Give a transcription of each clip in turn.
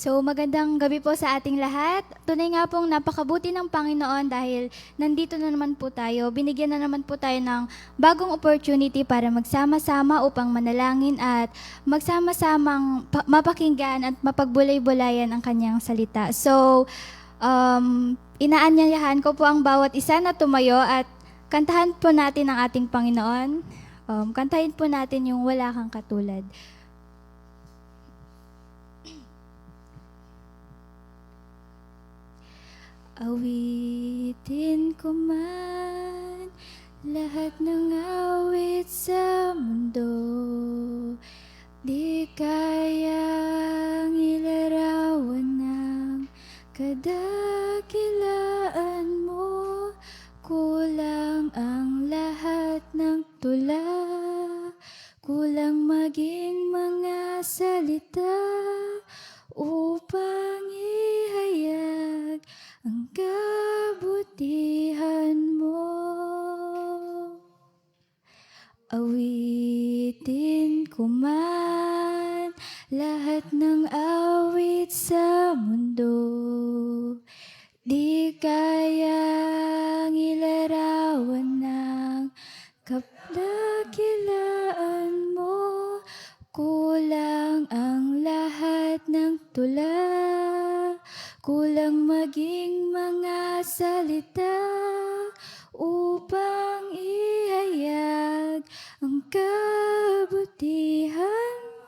So magandang gabi po sa ating lahat. Tunay nga pong napakabuti ng Panginoon dahil nandito na naman po tayo. Binigyan na naman po tayo ng bagong opportunity para magsama-sama upang manalangin at magsama-samang mapakinggan at mapagbulay-bulayan ang kanyang salita. So inaanyayahan ko po ang bawat isa na tumayo at kantahan po natin ang ating Panginoon. Kantahin po natin yung Wala Kang Katulad. Awitin ko man lahat ng awit sa mundo, di kayang ilarawan ng kadakilaan mo. Kulang ang lahat ng tula, kulang maging mga salita upang ihayag ang kabutihan mo. Awitin ko man lahat ng awit sa mundo, di kayang ilarawan ng kadakilaan mo. Kulang ang lahat ng tula, kulang maging mga salita upang ihayag ang kabutihan mo.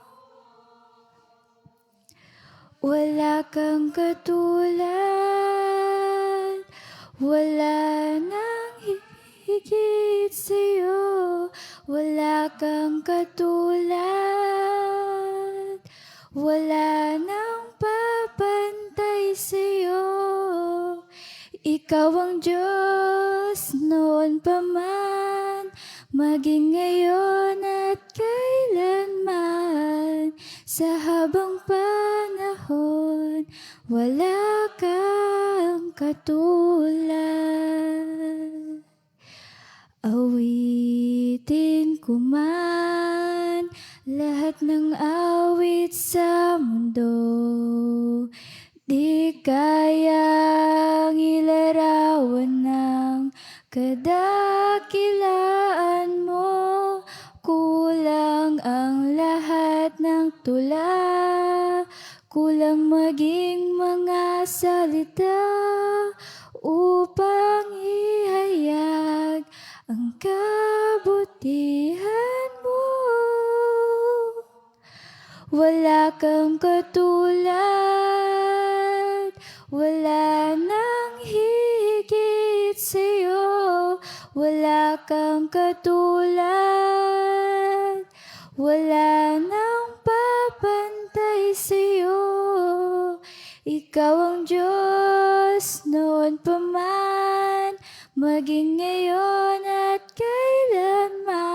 Wala kang katulad, wala nang higit sa'yo. Wala kang katulad, wala nang papantay sa'yo. Ikaw ang Diyos noon pa man, maging ngayon at kailanman. Sa habang panahon, wala kang katulad. Awitin ko man lahat ng awit sa mundo, di kayang ilarawan ng kadakilaan mo. Kulang ang lahat ng tula, kulang maging mga salita upang ihayag ang kabutihan mo. Wala kang katulad, wala nang higit sa'yo. Wala kang katulad, wala nang papantay sa'yo. Ikaw ang Diyos noon pa man, maging ngayon at kailanman.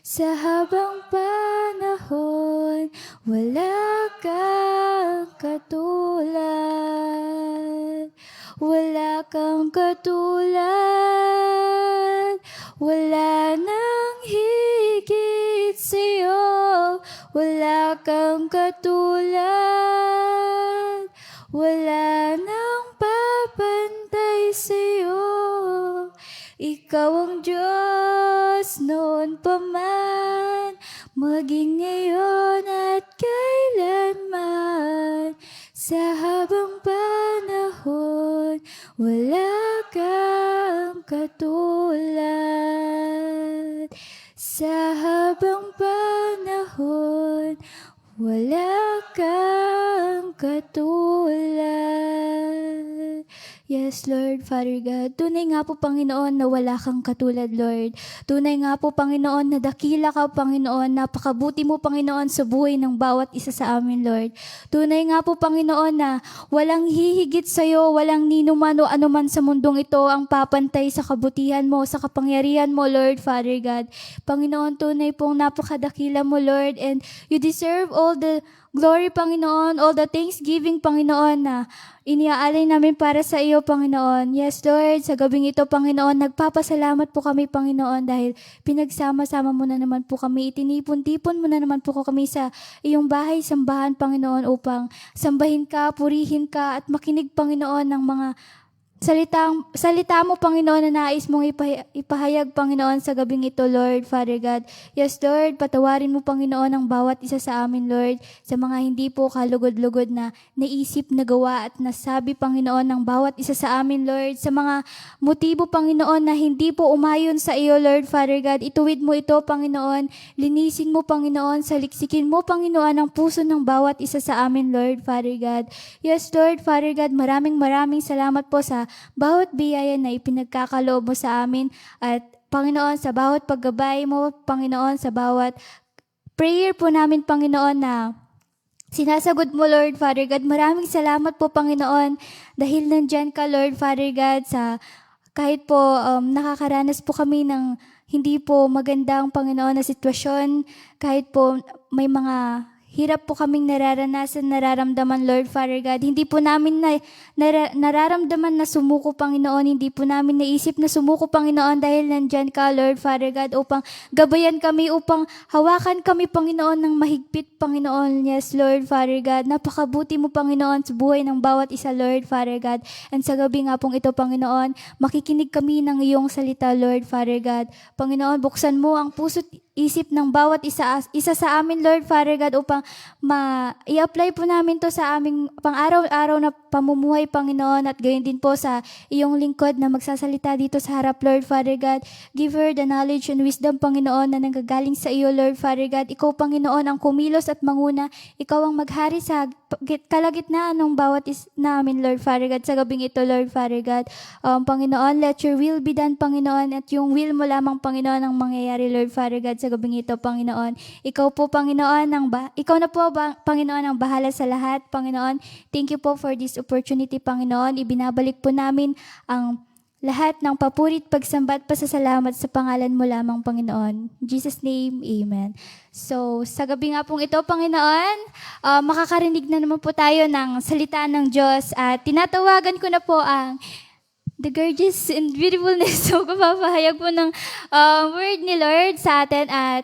Sa habang panahon, wala kang katulad. Wala kang katulad, wala nang higit sa'yo. Wala kang katulad, wala nang papantay sa'yo. Ikaw ang Diyos noon pa man, maging ngayon at kailanman. Sa habang panahon, wala kang katulad. Sa habang panahon, wala kang katulad. Yes, Lord, Father God. Tunay nga po, Panginoon, na wala kang katulad, Lord. Tunay nga po, Panginoon, na dakila ka, Panginoon. Napakabuti mo, Panginoon, sa buhay ng bawat isa sa amin, Lord. Tunay nga po, Panginoon, na walang hihigit sa'yo, walang ninuman o anuman sa mundong ito ang papantay sa kabutihan mo, sa kapangyarihan mo, Lord, Father God. Panginoon, tunay pong napakadakila mo, Lord, and you deserve all the glory, Panginoon, all the thanksgiving, Panginoon, na iniaalay namin para sa iyo, Panginoon. Yes, Lord, sa gabing ito, Panginoon, nagpapasalamat po kami, Panginoon, dahil pinagsama-sama mo na naman po kami, itinipon-tipon mo na naman po kami sa iyong bahay, sambahan, Panginoon, upang sambahin ka, purihin ka, at makinig, Panginoon, ng mga salita mo, Panginoon, na nais mong ipahayag, Panginoon, sa gabing ito, Lord, Father God. Yes, Lord, patawarin mo, Panginoon, ang bawat isa sa amin, Lord, sa mga hindi po kalugod-lugod na naisip, nagawa at nasabi, Panginoon, ng bawat isa sa amin, Lord, sa mga motibo, Panginoon, na hindi po umayon sa iyo, Lord, Father God. Ituwid mo ito, Panginoon, linisin mo, Panginoon, saliksikin mo, Panginoon, ang puso ng bawat isa sa amin, Lord, Father God. Yes, Lord, Father God, maraming salamat po sa bawat biyaya na ipinagkakaloob mo sa amin, at Panginoon, sa bawat paggabay mo, Panginoon, sa bawat prayer po namin, Panginoon, na sinasagot mo, Lord, Father God. Maraming salamat po, Panginoon, dahil nandyan ka, Lord, Father God, sa kahit po nakakaranas po kami ng hindi po magandang, Panginoon, na sitwasyon, kahit po may mga hirap po kaming nararamdaman, Lord, Father God. Hindi po namin nararamdaman na sumuko, Panginoon. Hindi po namin naisip na sumuko, Panginoon, dahil nandyan ka, Lord, Father God, upang gabayan kami, upang hawakan kami, Panginoon, ng mahigpit, Panginoon. Yes, Lord, Father God. Napakabuti mo, Panginoon, sa buhay ng bawat isa, Lord, Father God. And sa gabi nga pong ito, Panginoon, makikinig kami ng iyong salita, Lord, Father God. Panginoon, buksan mo ang puso't isip ng bawat isa sa amin, Lord, Father God, upang i-apply po namin to sa aming pang-araw-araw na pamumuhay, Panginoon, at gayon din po sa iyong lingkod na magsasalita dito sa harap, Lord, Father God. Give her the knowledge and wisdom, Panginoon, na nanggagaling sa iyo, Lord, Father God. Ikaw, Panginoon, ang kumilos at manguna. Ikaw ang maghari sa kalagitnaan ng bawat namin, Lord, Father God, sa gabing ito, Lord, Father God. Panginoon, let your will be done, Panginoon, at yung will mo lamang, Panginoon, ang mangyayari, Lord, Father God, sa gabing ito, Panginoon. Ikaw po, Panginoon, ikaw na po, Panginoon, ang bahala sa lahat, Panginoon. Thank you po for this opportunity, Panginoon. Ibinabalik po namin ang lahat ng papurit, pagsamba at pasasalamat sa pangalan mo lamang, Panginoon. In Jesus' name, Amen. So, sa gabi nga pong ito, Panginoon, makakarinig na naman po tayo ng salita ng Diyos, at tinatawagan ko na po ang the gorgeous and beautifulness. So, kapapahayag po ng word ni Lord sa atin, at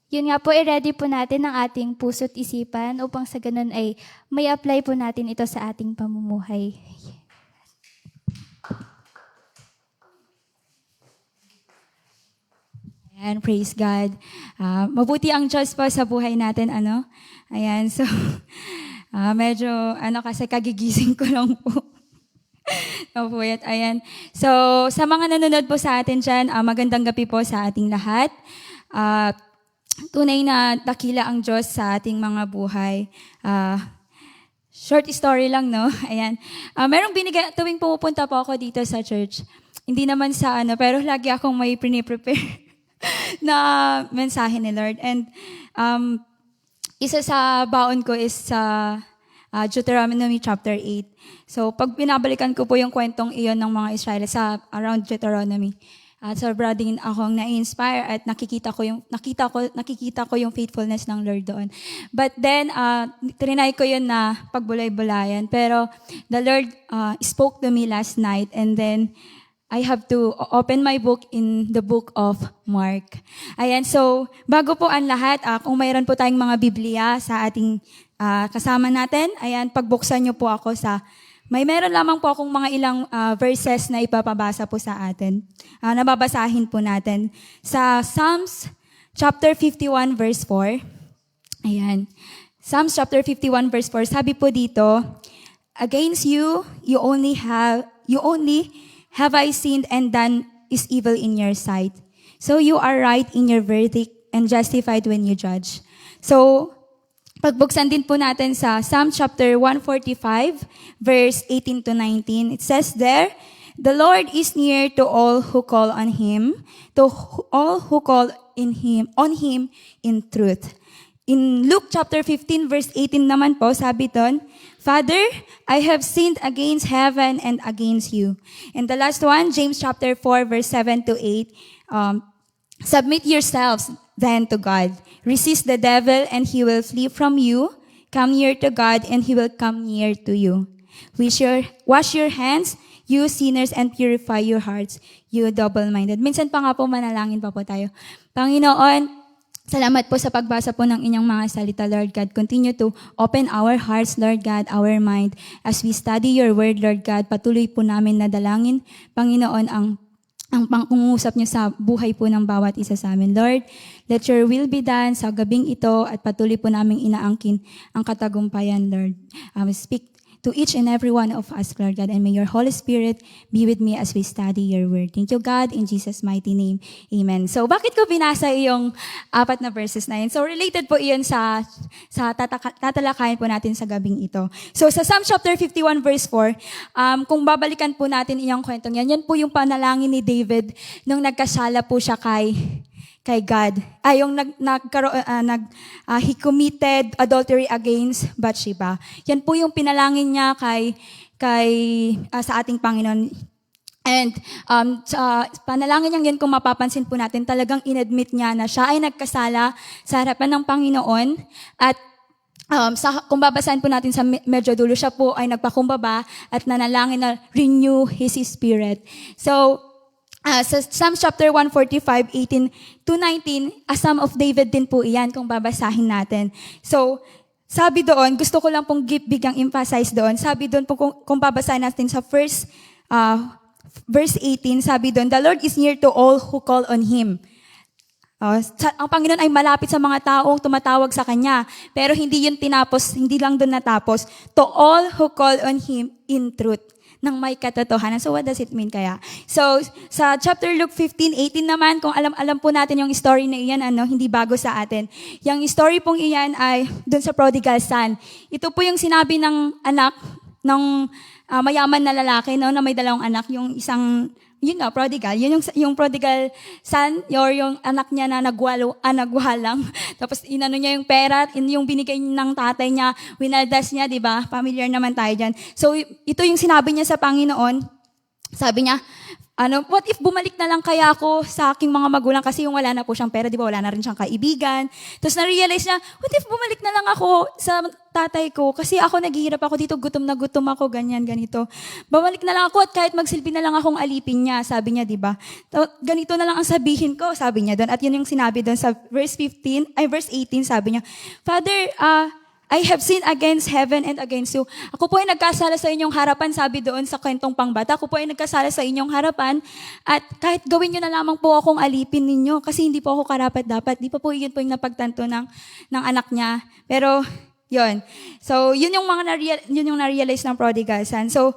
yun nga po, i-ready po natin ang ating puso't isipan upang sa ganun ay may apply po natin ito sa ating pamumuhay. Ayan, praise God. Mabuti ang Diyos po sa buhay natin, ano? Ayan, so, medyo, kasi kagigising ko lang po. Opo, ayan. So, sa mga nanonood po sa atin dyan, magandang gabi po sa ating lahat. Tunay na dakila ang Diyos sa ating mga buhay. Short story lang, no? Ayan. Merong tuwing pumupunta po ako dito sa church. Hindi naman sa pero lagi akong may prepare na mensahe ni Lord. And isa sa baon ko is sa Deuteronomy chapter 8. So, pag binabalikan ko po yung kwentong iyon ng mga Israelites sa around Deuteronomy, sobra din akong na-inspire at nakikita ko yung faithfulness ng Lord doon. But then, trinay ko yun na pagbulay-bulayan. Pero the Lord spoke to me last night, and then I have to open my book in the book of Mark. Ayan, so bago po ang lahat, kung mayroon po tayong mga Biblia sa ating kasama natin, ayan, pagbuksan niyo po ako sa, meron lamang po akong mga ilang verses na ipapabasa po sa atin. Nababasahin po natin. Sa Psalms chapter 51 verse 4. Ayan. Psalms chapter 51 verse 4, sabi po dito, against you only have I sinned and done is evil in your sight. So you are right in your verdict and justified when you judge. So, pagbuksan din po natin sa Psalm chapter 145, verse 18 to 19. It says there, the Lord is near to all who call on Him, to all who call on Him in truth. In Luke chapter 15, verse 18 naman po, sabi doon, Father, I have sinned against heaven and against you. And the last one, James chapter 4, verse 7 to 8, Submit yourselves then to God. Resist the devil and he will flee from you. Come near to God and he will come near to you. Wash your hands, you sinners, and purify your hearts, you double-minded. Minsan pa nga po manalangin pa po tayo. Panginoon, salamat po sa pagbasa po ng inyong mga salita, Lord God. Continue to open our hearts, Lord God, our mind. As we study your word, Lord God, patuloy po namin na dalangin, Panginoon, ang pangungusap niyo sa buhay po ng bawat isa sa amin. Lord, let your will be done sa gabing ito at patuloy po naming inaangkin ang katagumpayan, Lord. Speak to each and every one of us, Lord God, and may your Holy Spirit be with me as we study your word. Thank you, God, in Jesus' mighty name. Amen. So, bakit ko binasa yung 4 na verses na yun? So, related po iyon sa tatalakayin po natin sa gabing ito. So, sa Psalm chapter 51, verse 4, kung babalikan po natin iyang kwentong yan po yung panalangin ni David nung nagkasala po siya kay God. He committed adultery against Bathsheba. Yan po yung pinalangin niya sa ating Panginoon. And sa panalangin niya yan, kung mapapansin po natin, talagang inadmit niya na siya ay nagkasala sa harapan ng Panginoon. At kung babasahin po natin sa medyo dulo, siya po ay nagpakumbaba at nanalangin na renew his spirit. So, sa Psalm chapter 145, 18-19, a Psalm of David din po iyan kung babasahin natin. So, sabi doon, gusto ko lang pong bigang emphasize doon, sabi doon po kung babasahin natin sa verse 18, sabi doon, the Lord is near to all who call on Him. Ang Panginoon ay malapit sa mga taong tumatawag sa Kanya. Pero hindi lang doon natapos. To all who call on Him in truth. Ng may katotohanan. So, what does it mean kaya? So, sa chapter Luke 15:18 naman, kung alam po natin yung story na iyan, hindi bago sa atin. Yung story pong iyan ay dun sa prodigal son. Ito po yung sinabi ng anak ng mayaman na lalaki, no, na may dalawang anak, yung isang, yun nga, prodigal. Yun yung prodigal son, or yung anak niya na nagwalang. Tapos inano niya yung pera, yung binigay ng tatay niya, winaldas niya, di ba? Familiar naman tayo dyan. So, ito yung sinabi niya sa Panginoon. Sabi niya, what if bumalik na lang kaya ako sa aking mga magulang kasi yung wala na po siyang pera, di ba? Wala na rin siyang kaibigan. Tapos na-realize niya, what if bumalik na lang ako sa tatay ko kasi ako naghihirap ako dito, gutom na gutom ako, ganyan, ganito. Bumalik na lang ako at kahit magsilbi na lang akong alipin niya, sabi niya, di ba? Ganito na lang ang sabihin ko, sabi niya doon. At yun yung sinabi doon sa verse 18, sabi niya, Father, I have sinned against heaven and against you. Ako po ay nagkasala sa inyong harapan, sabi doon sa kwentong pangbata. Ako po ay nagkasala sa inyong harapan at kahit gawin nyo na lamang po akong alipin ninyo kasi hindi po ako karapat-dapat. Di pa po yun po yung napagtanto ng anak niya. Pero, yun. So, yun yung na-realize ng prodigal son. So,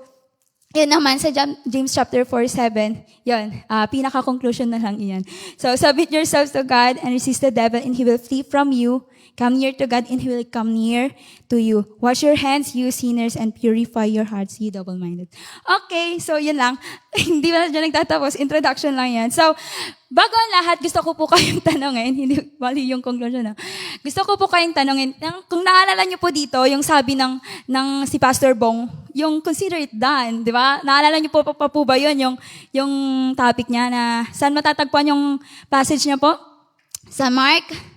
yun naman sa James chapter 4:7, yun, pinaka-conclusion na lang iyan. So, submit yourselves to God and resist the devil and he will flee from you. Come near to God and He will come near to you. Wash your hands, you sinners, and purify your hearts, you double-minded. Okay, so yun lang. Hindi ba na dyan nagtatapos? Introduction lang yan. So, bago ang lahat, gusto ko po kayong tanongin. Hindi mali yung conclusion. No? Gusto ko po kayong tanongin. Kung naalala niyo po dito, yung sabi ng si Pastor Bong, yung consider it done, di ba? Naalala niyo po pa po ba yun? Yung topic niya na saan matatagpuan yung passage niya po? Sa Mark.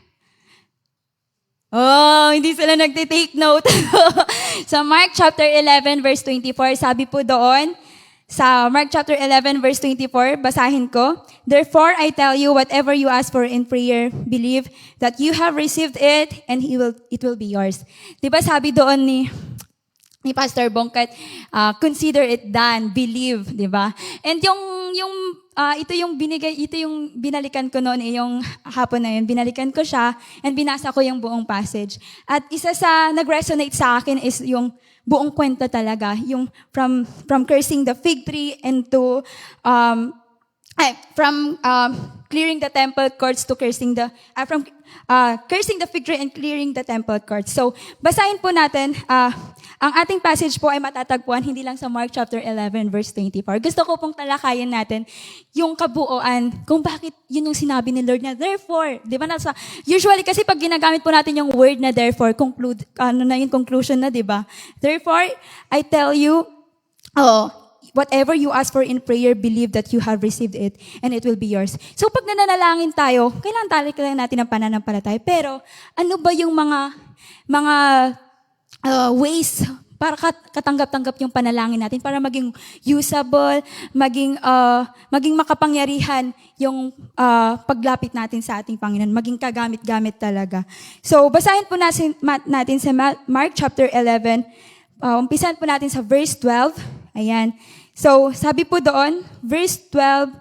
Oh, hindi sila nagtitake note. Sa Mark chapter 11 verse 24, sabi po doon, sa Mark chapter 11 verse 24, basahin ko, Therefore I tell you, whatever you ask for in prayer, believe that you have received it and it will be yours. Diba sabi doon ni Pastor Bongkat, consider it done, believe, diba? And ito yung binalikan ko noon, yung hapon na yun, binalikan ko siya, and binasa ko yung buong passage. At isa sa nag-resonate sa akin is yung buong kwento talaga, yung from cursing the fig tree and to, clearing the temple courts to cursing the fig tree and clearing the temple courts. So, basahin po natin, ang ating passage po ay matatagpuan hindi lang sa Mark chapter 11 verse 24. Gusto ko pong talakayin natin yung kabuuan kung bakit yun yung sinabi ni Lord na therefore. Di ba usually kasi pag ginagamit po natin yung word na therefore, conclusion na, di ba? Therefore, I tell you, whatever you ask for in prayer, believe that you have received it and it will be yours. So pag nananalangin tayo, kailangan natin ng pananampalataya. Pero ano ba yung mga ways para katanggap-tanggap yung panalangin natin, para maging usable, maging makapangyarihan yung paglapit natin sa ating Panginoon, maging kagamit-gamit talaga. So, basahin po natin sa Mark chapter 11. Umpisan po natin sa verse 12. Ayan. So, sabi po doon, verse 12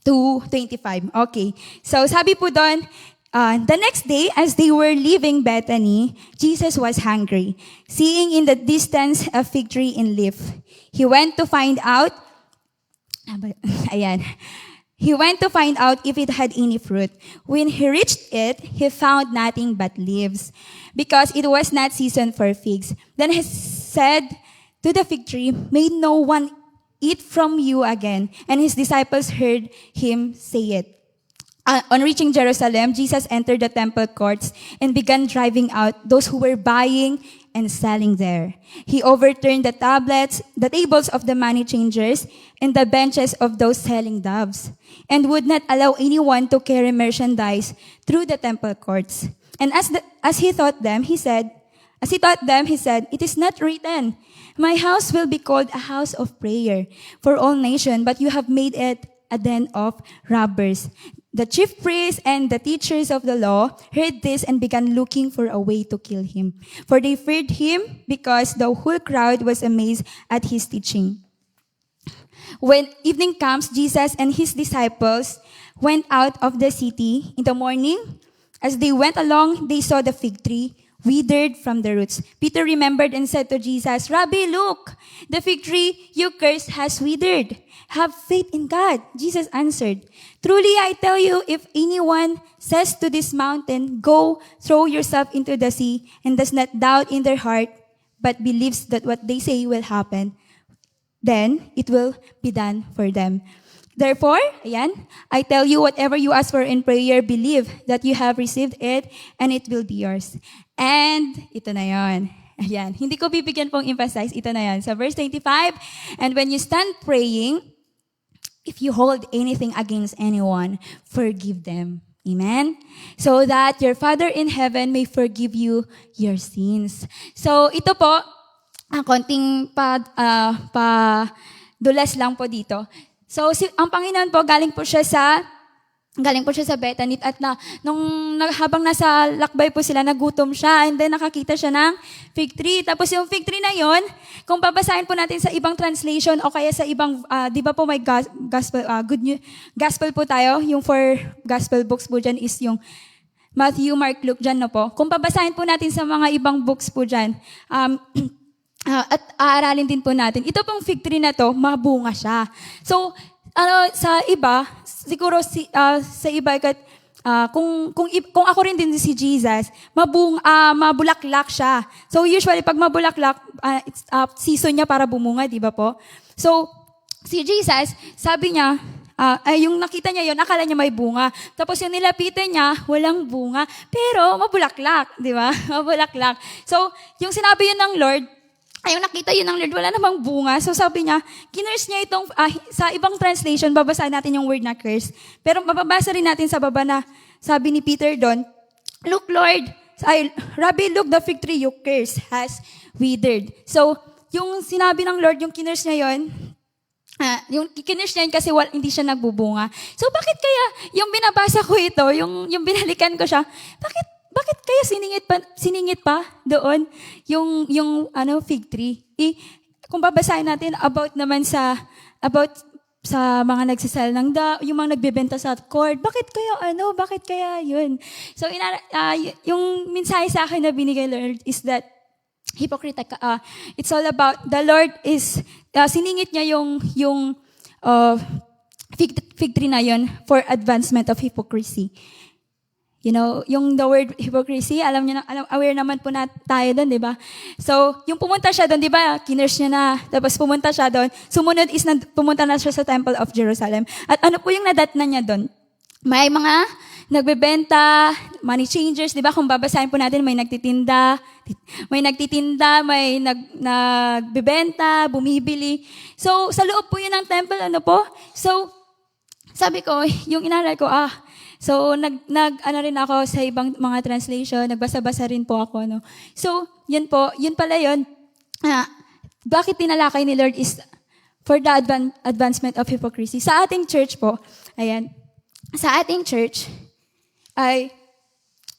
to 25. Okay. So, sabi po doon, the next day, as they were leaving Bethany, Jesus was hungry. Seeing in the distance a fig tree in leaf, he went to find out, he went to find out if it had any fruit. When he reached it, he found nothing but leaves, because it was not season for figs. Then he said to the fig tree, "May no one eat from you again." And his disciples heard him say it. On reaching Jerusalem, Jesus entered the temple courts and began driving out those who were buying and selling there. He overturned the tables of the money changers and the benches of those selling doves, and would not allow anyone to carry merchandise through the temple courts. And as he taught them, he said, "It is not written, 'My house will be called a house of prayer for all nations,' but you have made it a den of robbers." The chief priests and the teachers of the law heard this and began looking for a way to kill him. For they feared him, because the whole crowd was amazed at his teaching. When evening comes, Jesus and his disciples went out of the city in the morning. As they went along, they saw the fig tree withered from the roots. Peter remembered and said to Jesus, "Rabbi, look, the fig tree you cursed has withered. Have faith in God." Jesus answered, "Truly I tell you, if anyone says to this mountain, 'Go, throw yourself into the sea,' and does not doubt in their heart, but believes that what they say will happen, then it will be done for them. Therefore, I tell you, whatever you ask for in prayer, believe that you have received it, and it will be yours." And ito na yon. Ayan. Hindi ko bibigyan pong emphasize. Ito na yan. Sa verse 25, "And when you stand praying, if you hold anything against anyone, forgive them." Amen? "So that your Father in heaven may forgive you your sins." So, ito po, konting dulas lang po dito. So, ang Panginoon po, galing po siya sa Bethany, at habang nasa lakbay po sila, nagutom siya, and then nakakita siya ng fig tree. Tapos yung fig tree na yon, kung babasahin po natin sa ibang translation o kaya sa ibang, di ba po may gospel po tayo, yung 4 gospel books po dyan is yung Matthew, Mark, Luke, dyan na po. Kung babasahin po natin sa mga ibang books po dyan, at aaralin din po natin, ito pong fig tree na to, mabunga siya. So, sa iba, siguro sa iba, kung ako rin din si Jesus, mabulaklak siya. So usually pag mabulaklak, it's season niya para bumunga, di ba po? So si Jesus, sabi niya, yung nakita niya yon, akala niya may bunga. Tapos yung nilapitan niya, walang bunga, pero mabulaklak, di ba? Mabulaklak. So yung sinabi yun ng Lord, yung nakita yun ng Lord, wala namang bunga. So sabi niya, kinurse niya itong, sa ibang translation, babasahin natin yung word na curse. Pero mababasa rin natin sa baba na, sabi ni Peter doon, "Look, Lord, Rabbi, look, the fig tree you curse has withered." So, yung sinabi ng Lord, yung kinurse niya yun, yung kinurse niya yun kasi hindi siya nagbubunga. So, bakit kaya, yung binabasa ko ito, yung binalikan ko siya, bakit kaya siningit pa doon yung fig tree? Kung babasahin natin about sa mga nagsasal ng yung mga nagbebenta sa court, bakit kaya yun? So yung mensahe sa akin na binigay Lord is that it's all about the Lord is siningit niya yung fig tree na yun for advancement of hypocrisy. You know, yung the word hypocrisy, aware naman po na tayo doon, di ba? So, yung pumunta siya doon, di ba, kinurse niya na, tapos pumunta siya doon, sumunod pumunta na siya sa Temple of Jerusalem. At ano po yung nadatnan niya doon? May mga nagbebenta, money changers, di ba? Kung babasahin po natin, may nagtitinda, may nagbebenta, bumibili. So, sa loob po yun ng temple, ano po? So, sabi ko, yung inaral ko, so, ano rin ako sa ibang mga translation, nagbasa-basa rin po ako, no? So, yun po, yun pala yun. Bakit tinalakay ni Lord is for the advancement of hypocrisy. Sa ating church po, ayan, sa ating church, ay,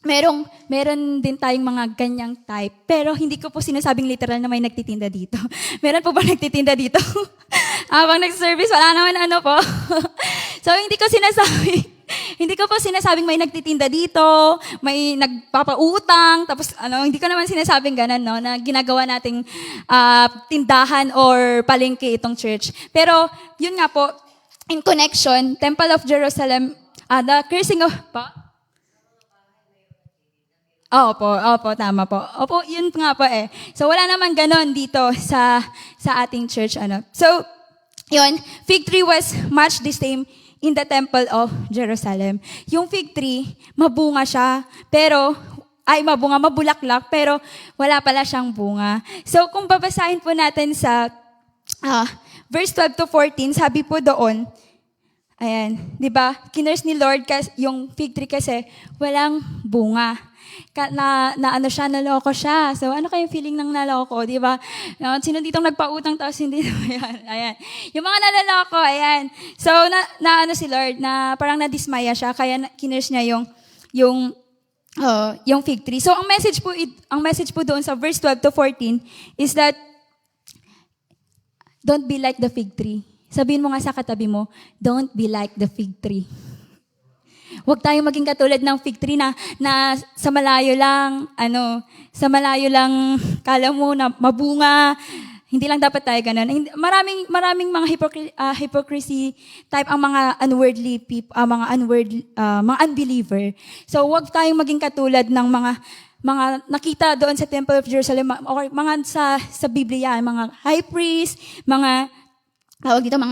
meron din tayong mga ganyang type. Pero hindi ko po sinasabing literal na may nagtitinda dito. Meron po ba nagtitinda dito? Habang nag-service, wala naman ano po. So, hindi ko po sinasabing may nagtitinda dito, may nagpapautang, tapos hindi ko naman sinasabing ganun, no, na ginagawa nating tindahan or palengke itong church. Pero, yun nga po, in connection, Temple of Jerusalem, the cursing of, Opo, tama po. Opo, yun nga po eh. So, wala naman ganon dito sa ating church, So, yun, fig tree was much the same in the temple of Jerusalem. Yung fig tree, mabunga siya, mabulaklak, pero wala pala siyang bunga. So, kung babasahin po natin sa verse 12 to 14, sabi po doon, ayan, di ba, kinurse ni Lord yung fig tree kasi walang bunga. Naloko siya. So, ano kayong feeling ng naloko, di ba? Sino ditong nagpautang tapos hindi naman, ayan. Yung mga nalaloko, ayan. So, si Lord, na parang nadismaya siya, kaya kinurse niya yung fig tree. So, ang message po doon sa verse 12 to 14 is that, don't be like the fig tree. Sabihin mo nga sa katabi mo, don't be like the fig tree. Huwag tayong maging katulad ng fig tree na sa malayo lang, kala mo na mabunga. Hindi lang dapat tayo ganun. Maraming mga hypocrisy type ang mga unworldly people, mga unbeliever. So, huwag tayong maging katulad ng mga nakita doon sa Temple of Jerusalem or mga sa Biblia, mga high priest, mga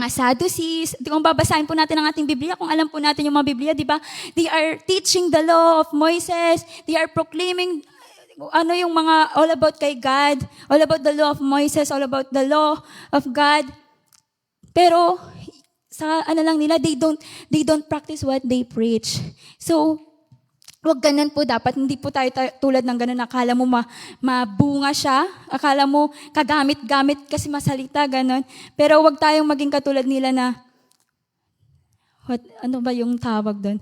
Sadducees. Kung babasahin po natin ang ating Biblia, kung alam po natin yung mga Biblia, di ba? They are teaching the law of Moses. They are proclaiming yung mga all about kay God, all about the law of Moses, all about the law of God. Pero sa nila, they don't practice what they preach. So, wag ganun po dapat. Hindi po tayo tulad ng ganun. Akala mo mabunga siya. Akala mo kagamit-gamit kasi masalita, ganun. Pero wag tayong maging katulad nila na, ano ba yung tawag doon?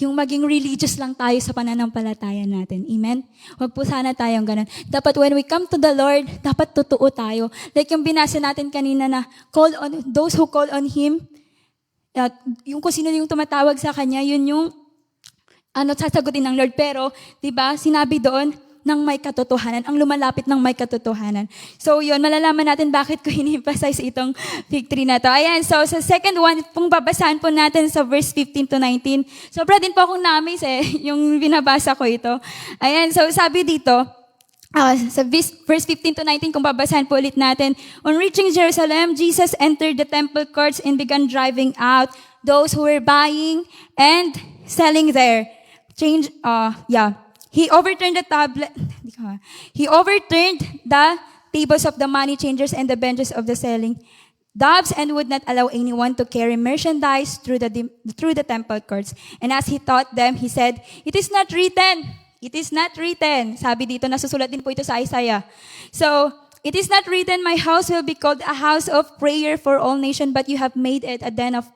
Yung maging religious lang tayo sa pananampalataya natin. Amen? Wag po sana tayong ganun. Dapat when we come to the Lord, dapat totoo tayo. Like yung binasa natin kanina na, call on those who call on Him. Yung kung sino yung tumatawag sa Kanya, yun yung sasagutin ng Lord. Pero, di ba, sinabi doon ng may katotohanan, ang lumalapit ng may katotohanan. So, yun, malalaman natin bakit ko in-emphasize itong fig tree na to. Ayan, so sa second one, kung babasahan po natin sa verse 15 to 19, sobra din po akong na-amaze yung binabasa ko ito. Ayan, so sabi dito, sa verse 15 to 19, kung babasahan po ulit natin, on reaching Jerusalem, Jesus entered the temple courts and began driving out those who were buying and selling there. He overturned the tables of the money changers and the benches of the selling doves and would not allow anyone to carry merchandise through the temple courts. And as he taught them, he said, "It is not written." It is not written. Sabi dito, nasusulat din po ito sa Isaiah. So, it is not written, my house will be called a house of prayer for all nations, but you have made it a den of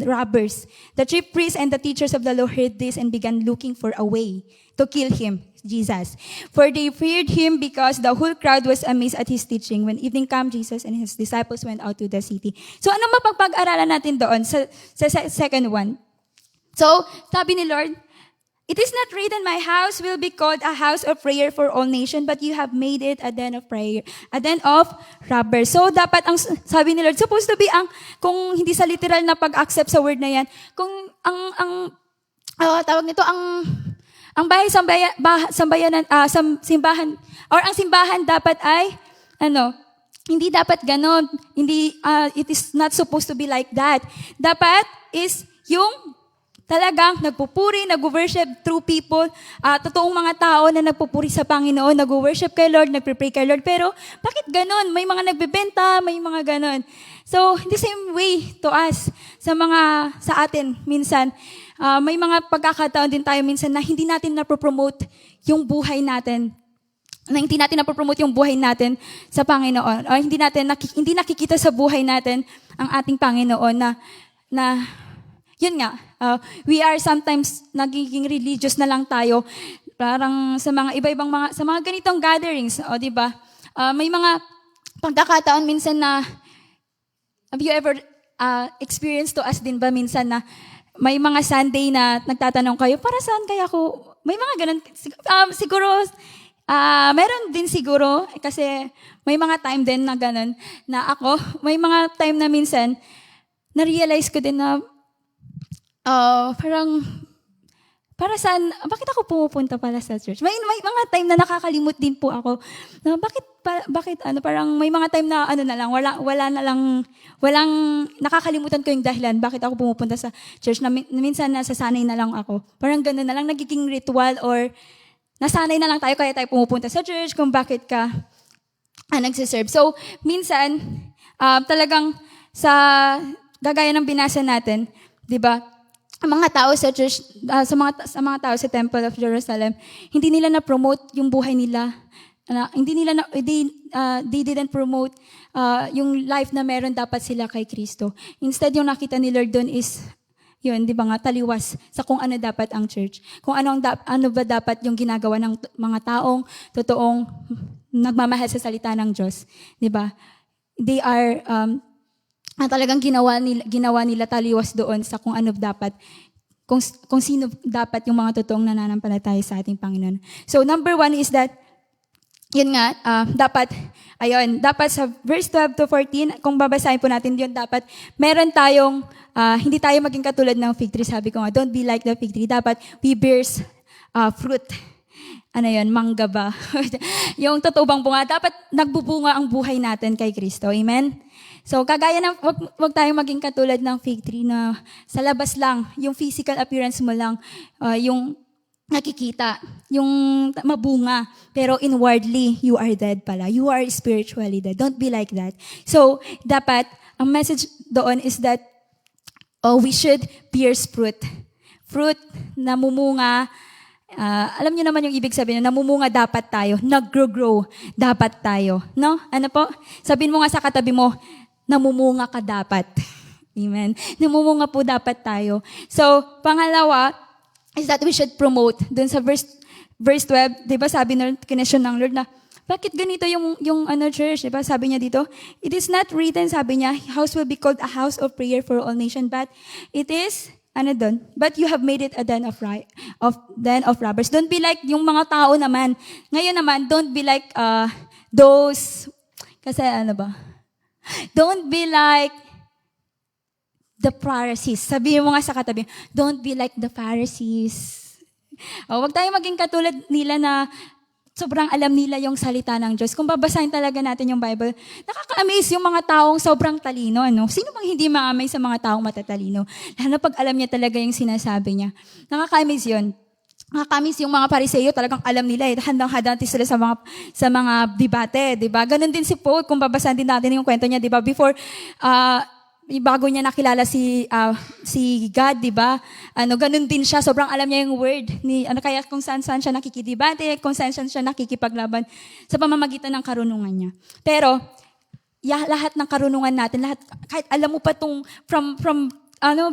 robbers. The chief priests and the teachers of the law heard this and began looking for a way to kill him, Jesus. For they feared him because the whole crowd was amazed at his teaching. When evening came, Jesus and his disciples went out to the city. So, ano mapagpag-aralan natin doon sa second one? So, sabi ni Lord, it is not written, my house will be called a house of prayer for all nations, but you have made it a den of prayer, a den of robbers. So, dapat, sabi ni Lord, supposed to be kung hindi sa literal na pag-accept sa word na yan, kung ang simbahan dapat ay, hindi dapat ganon. Hindi, it is not supposed to be like that. Dapat is yung talagang nagpupuri, nag-worship through people, totoong mga tao na nagpupuri sa Panginoon, nag-worship kay Lord, nagpre-pray kay Lord. Pero bakit ganon? May mga nagbebenta, may mga ganon. So, in the same way to us, sa atin, minsan, may mga pagkakataon din tayo minsan na hindi natin napopromote yung buhay natin, na hindi natin napopromote yung buhay natin sa Panginoon, o hindi nakikita sa buhay natin ang ating Panginoon na yun nga, we are sometimes nagiging religious na lang tayo, parang sa mga iba-ibang sa mga ganitong gatherings, o di ba? May mga pagkakataon minsan na, have you ever experienced to us din ba minsan na may mga Sunday na nagtatanong kayo, para saan kaya ako? May mga ganun, siguro, meron din siguro, kasi may mga time din na ganun, na ako, may mga time na minsan, na-realize ko din na, parang, para saan, bakit ako pumupunta pala sa church? May mga time na nakakalimot din po ako, na parang may mga time na walang, nakakalimutan ko yung dahilan, bakit ako pumupunta sa church, na minsan nasasanay na lang ako. Parang gano'n na lang, nagiging ritual, or nasanay na lang tayo, kaya tayo pumupunta sa church, kung bakit ka nagsiserve. So, minsan, talagang gagaya ng binasa natin, di ba, ang mga tao sa church, sa mga tao sa Temple of Jerusalem, hindi nila na-promote yung buhay nila. They didn't promote yung life na meron dapat sila kay Kristo. Instead, yung nakita ni Lord doon is, yun, di ba nga, taliwas sa kung ano dapat ang church. Kung ano ba dapat yung ginagawa ng mga taong totoong nagmamahal sa salita ng Diyos. Di ba? They are, talagang ginawa nila taliwas doon sa kung ano dapat, kung sino dapat yung mga totoong nananampalataya sa ating Panginoon. So, number 1 is that, yun nga, dapat sa verse 12 to 14, kung babasahin po natin yun, dapat meron tayong, hindi tayo maging katulad ng fig tree. Sabi ko nga, don't be like the fig tree. Dapat we bears fruit. Ano yun, mangga ba? Yung totoo bang bunga, dapat nagbubunga ang buhay natin kay Kristo. Amen? So, kagaya ng, wag tayong maging katulad ng fig tree na sa labas lang, yung physical appearance mo lang, yung nakikita, yung mabunga, pero inwardly, you are dead pala. You are spiritually dead. Don't be like that. So, dapat, ang message doon is that, we should bear fruit. Fruit na mumunga. Alam niyo naman yung ibig sabihin, namumunga dapat tayo, nag-grow dapat tayo. No? Ano po? Sabihin mo nga sa katabi mo, namumunga ka dapat. Amen. Namumunga po dapat tayo. So, pangalawa, is that we should promote. Dun sa verse 12, di ba sabi na kinesyon ng Lord na, bakit ganito yung church? Di ba sabi niya dito, it is not written, sabi niya, house will be called a house of prayer for all nations, but it is, but you have made it a den of robbers. Don't be like yung mga tao naman. Ngayon naman, don't be like those, kasi don't be like the Pharisees. Sabihin mo nga sa katabi, don't be like the Pharisees. Huwag tayo maging katulad nila na sobrang alam nila yung salita ng Diyos. Kung babasahin talaga natin yung Bible, nakaka-amaze yung mga taong sobrang talino. Sino bang hindi ma-amaze sa mga taong matatalino? Lalo pag alam niya talaga yung sinasabi niya. Nakaka-amaze yun. Nakaka-amaze yung mga Pariseo, talagang alam nila handang-handa sila sa mga debate, di ba? Ganon din si Paul, kung babasahin din natin yung kwento niya, di ba? Before, bago niya nakilala si God, di ba? Ganun din siya, sobrang alam niya yung word kaya kung saan siya nakikidebate, kung saan siya nakikipaglaban sa pamamagitan ng karunungan niya. Pero lahat ng karunungan natin, kahit alam mo pa tong from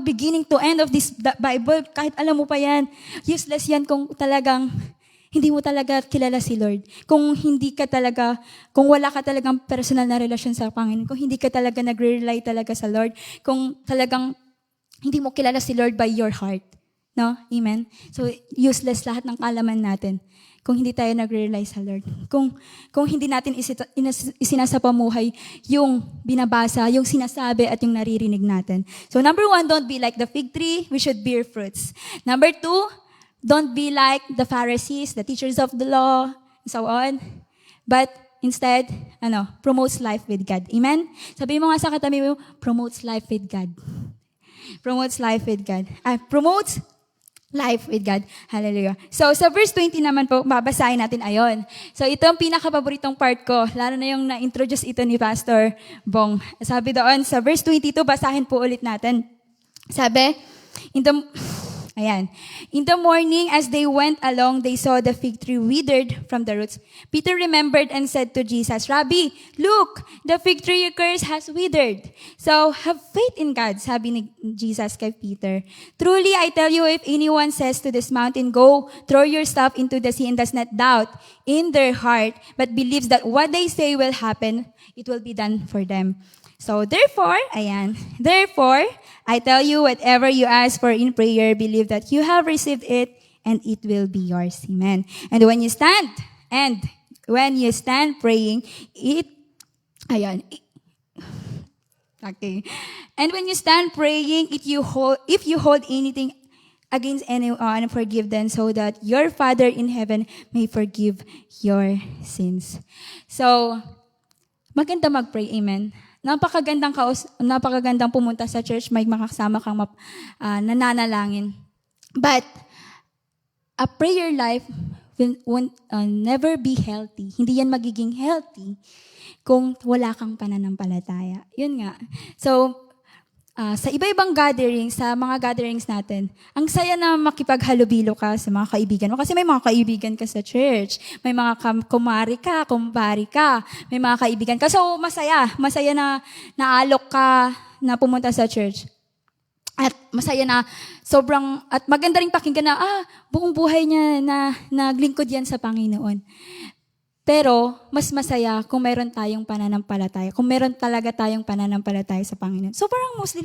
beginning to end of this Bible, kahit alam mo pa yan, useless yan kung talagang hindi mo talaga kilala si Lord. Kung wala ka talagang personal na relasyon sa Panginoon, kung hindi ka talaga nagre-rely talaga sa Lord, kung talagang hindi mo kilala si Lord by your heart. No? Amen? So, useless lahat ng kaalaman natin kung hindi tayo nagre-rely sa Lord. Kung hindi natin isinasapamuhay yung binabasa, yung sinasabi at yung naririnig natin. So, number 1, don't be like the fig tree. We should bear fruits. Number 2, don't be like the Pharisees, the teachers of the law, and so on. But instead, promotes life with God. Amen? Sabi mo nga sa katabi mo, promotes life with God. Promotes life with God. Promotes life with God. Hallelujah. So, sa verse 20 naman po, babasahin natin ayon. So, ito ang pinaka-paboritong part ko, lalo na yung na-introduce ito ni Pastor Bong. Sabi doon, sa verse 22, basahin po ulit natin. Sabi, in the morning, as they went along, they saw the fig tree withered from the roots. Peter remembered and said to Jesus, Rabbi, look, the fig tree you cursed has withered. So, have faith in God, sabi ni Jesus kay Peter. Truly, I tell you, if anyone says to this mountain, go, throw your stuff into the sea and does not doubt in their heart, but believes that what they say will happen, it will be done for them. So, therefore, I tell you, whatever you ask for in prayer, believe that you have received it, and it will be yours. Amen. And when you stand praying, okay. And when you stand praying, if you hold anything against anyone, forgive them, so that your Father in heaven may forgive your sins. So, maganda mag-pray. Amen. Napakagandang pumunta sa church, may makasama kang nananalangin. But a prayer life won't never be healthy. Hindi yan magiging healthy kung wala kang pananampalataya. Yun nga. So, sa iba-ibang gatherings, sa mga gatherings natin, ang saya na makipaghalubilo ka sa mga kaibigan mo. Kasi may mga kaibigan ka sa church. May mga kumari ka, kumpari ka. May mga kaibigan ka. So, masaya. Masaya na naalok ka na pumunta sa church. At masaya na at maganda rin pakinggan na, buong buhay niya na naglingkod yan sa Panginoon. Pero, mas masaya kung meron tayong pananampalataya. Kung meron talaga tayong pananampalataya sa Panginoon. So, parang mostly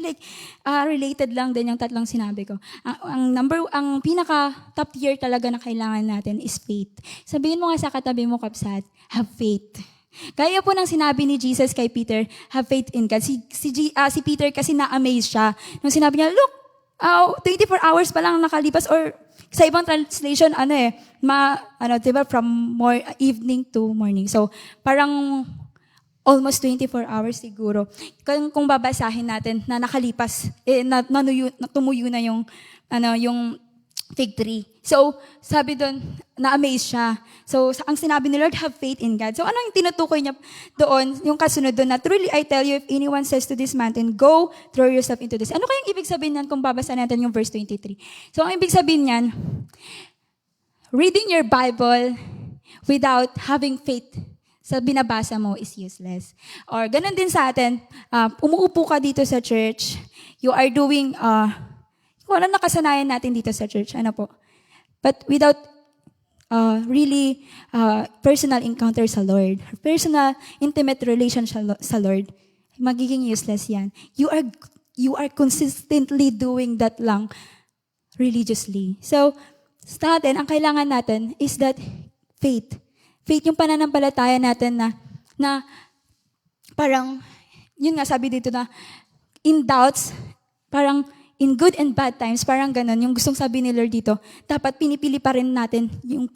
related lang din yung tatlong sinabi ko. Ang pinaka top tier talaga na kailangan natin is faith. Sabihin mo nga sa katabi mo, kapsat, have faith. Kaya po nang sinabi ni Jesus kay Peter, have faith in God. Si Peter kasi na-amaze siya. Nung sinabi niya, look, 24 hours pa lang nakalipas, or sa ibang translation, diba, from evening to morning. So, parang almost 24 hours siguro. Kung babasahin natin na nakalipas, tumuyo na yung fig tree. So, sabi doon, na-amaze siya. So, ang sinabi ni Lord, have faith in God. So, ano yung tinutukoy niya doon? Yung kasunod doon na, truly I tell you, if anyone says to this mountain, go, throw yourself into this. Ano kayang ibig sabihin niyan kung babasa natin yung verse 23? So, ang ibig sabihin niyan, reading your Bible without having faith sa binabasa mo is useless. Or, ganun din sa atin, umuupo ka dito sa church, you are doing, kung ano nakasanayan natin dito sa church, But without really personal encounter sa Lord, personal, intimate relationship sa Lord, magiging useless yan. You are consistently doing that lang religiously. So, sa atin, ang kailangan natin is that faith. Faith yung pananampalataya natin na parang, yun nga sabi dito na, in doubts, parang in good and bad times, parang ganun, yung gustong sabi ni Lord dito, dapat pinipili pa rin natin yung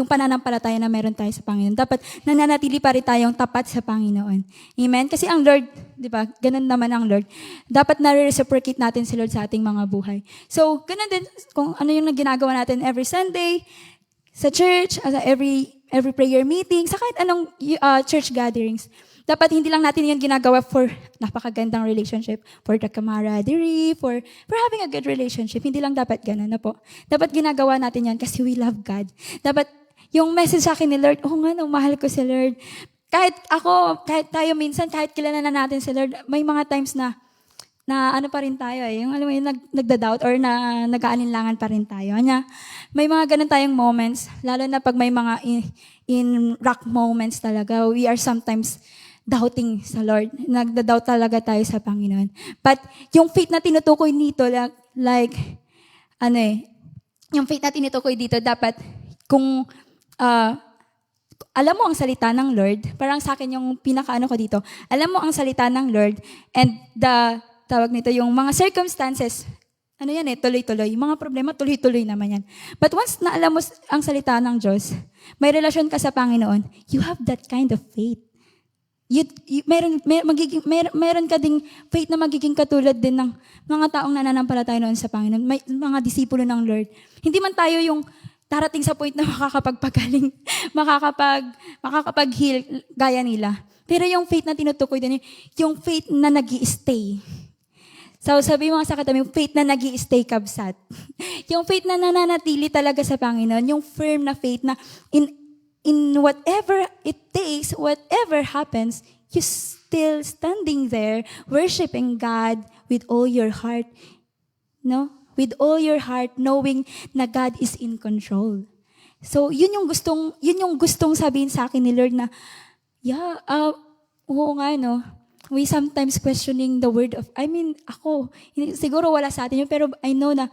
pananampalataya na meron tayo sa Panginoon. Dapat nananatili pa rin tayong tapat sa Panginoon. Amen? Kasi ang Lord, di ba, ganun naman ang Lord. Dapat na-reciprocate natin si Lord sa ating mga buhay. So, ganun din, kung ano yung ginagawa natin every Sunday, sa church, every prayer meeting, sa kahit anong church gatherings. Dapat hindi lang natin yun ginagawa for napakagandang relationship, for the camaraderie, for having a good relationship. Hindi lang dapat ganun na po. Dapat ginagawa natin yan kasi we love God. Dapat yung message sa akin ni Lord, mahal ko si Lord. Kahit tayo minsan, kahit kilala na natin si Lord, may mga times na pa rin tayo yung alam mo yung nagda-doubt or na nag-aalinlangan pa rin tayo. May mga ganun tayong moments, lalo na pag may mga in rock moments talaga, we are sometimes doubting sa Lord. Nagda-doubt talaga tayo sa Panginoon. But yung faith na tinutukoy nito, yung faith na tinutukoy dito, dapat kung alam mo ang salita ng Lord, parang sa akin yung pinakaano ko dito, alam mo ang salita ng Lord, and yung mga circumstances, tuloy-tuloy. Yung mga problema, tuloy-tuloy naman yan. But once na alam mo ang salita ng Diyos, may relasyon ka sa Panginoon, you have that kind of faith. meron ka ding faith na magiging katulad din ng mga taong nananampalataya noon sa Panginoon, may mga disipulo ng Lord. Hindi man tayo yung darating sa point na makakapagpagaling, makakapag-heal gaya nila. Pero yung faith na tinutukoy din, yung faith na nag-i-stay. So sabi mga sa katabi, yung faith na nag-i-stay kabsat. Yung faith na nananatili talaga sa Panginoon, yung firm na faith na in whatever it takes, whatever happens, you still standing there, worshiping God with all your heart. No? With all your heart, knowing na God is in control. So, yun yung gustong sabihin sa akin ni Lord na, oo nga, no? We sometimes questioning the word of, siguro wala sa atin yun, pero I know na,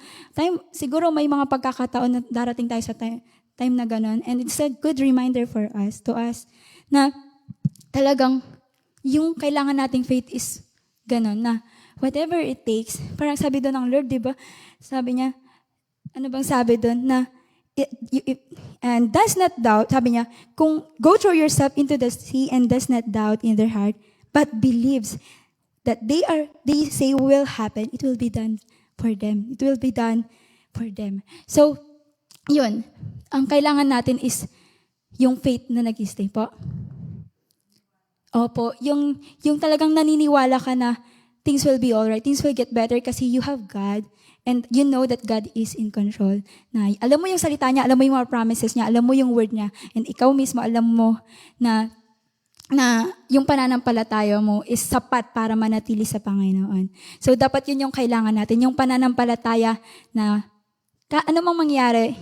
siguro may mga pagkakataon na darating tayo sa time na gano'n. And it's a good reminder for us, to us, na talagang yung kailangan nating faith is gano'n, na whatever it takes, parang sabi doon ng Lord, di ba? Sabi niya, ano bang sabi doon? Na, and does not doubt, sabi niya, kung go throw yourself into the sea and does not doubt in their heart, but believes that they say will happen, it will be done for them. It will be done for them. So, yun. Ang kailangan natin is yung faith na nag-stay po. Opo, yung talagang naniniwala ka na things will be alright, things will get better kasi you have God and you know that God is in control. Na alam mo yung salita niya, alam mo yung mga promises niya, alam mo yung word niya, and ikaw mismo alam mo na yung pananampalataya mo is sapat para manatili sa Panginoon. So dapat yun yung kailangan natin, yung pananampalataya na ano mang mangyari,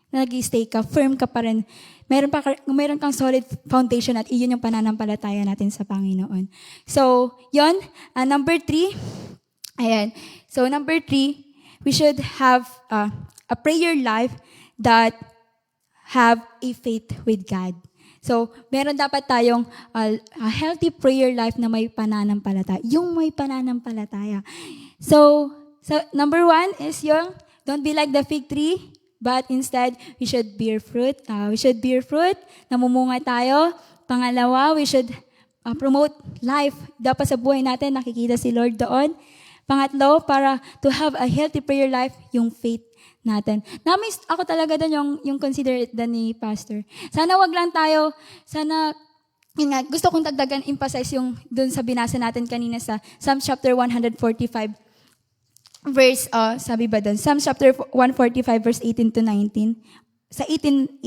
nag-stay ka, firm ka pa rin. Meron kang solid foundation at iyon yung pananampalataya natin sa Panginoon. So, yun. Number 3. Ayan. So, number 3, we should have a prayer life that have a faith with God. So, meron dapat tayong a healthy prayer life na may pananampalataya. Yung may pananampalataya. So number 1 is yung, don't be like the fig tree, but instead, we should bear fruit. Namumunga tayo. Pangalawa, we should promote life. Dapat sa buhay natin, nakikita si Lord doon. Pangatlo, para to have a healthy prayer life, yung faith natin. Na-miss ako talaga doon yung consider it ni Pastor. Sana wag lang tayo, yun nga, gusto kong dagdagan, emphasize yung doon sa binasa natin kanina sa Psalm chapter 145, verse, sabi ba doon? Psalm chapter 145, verse 18 to 19. Sa 18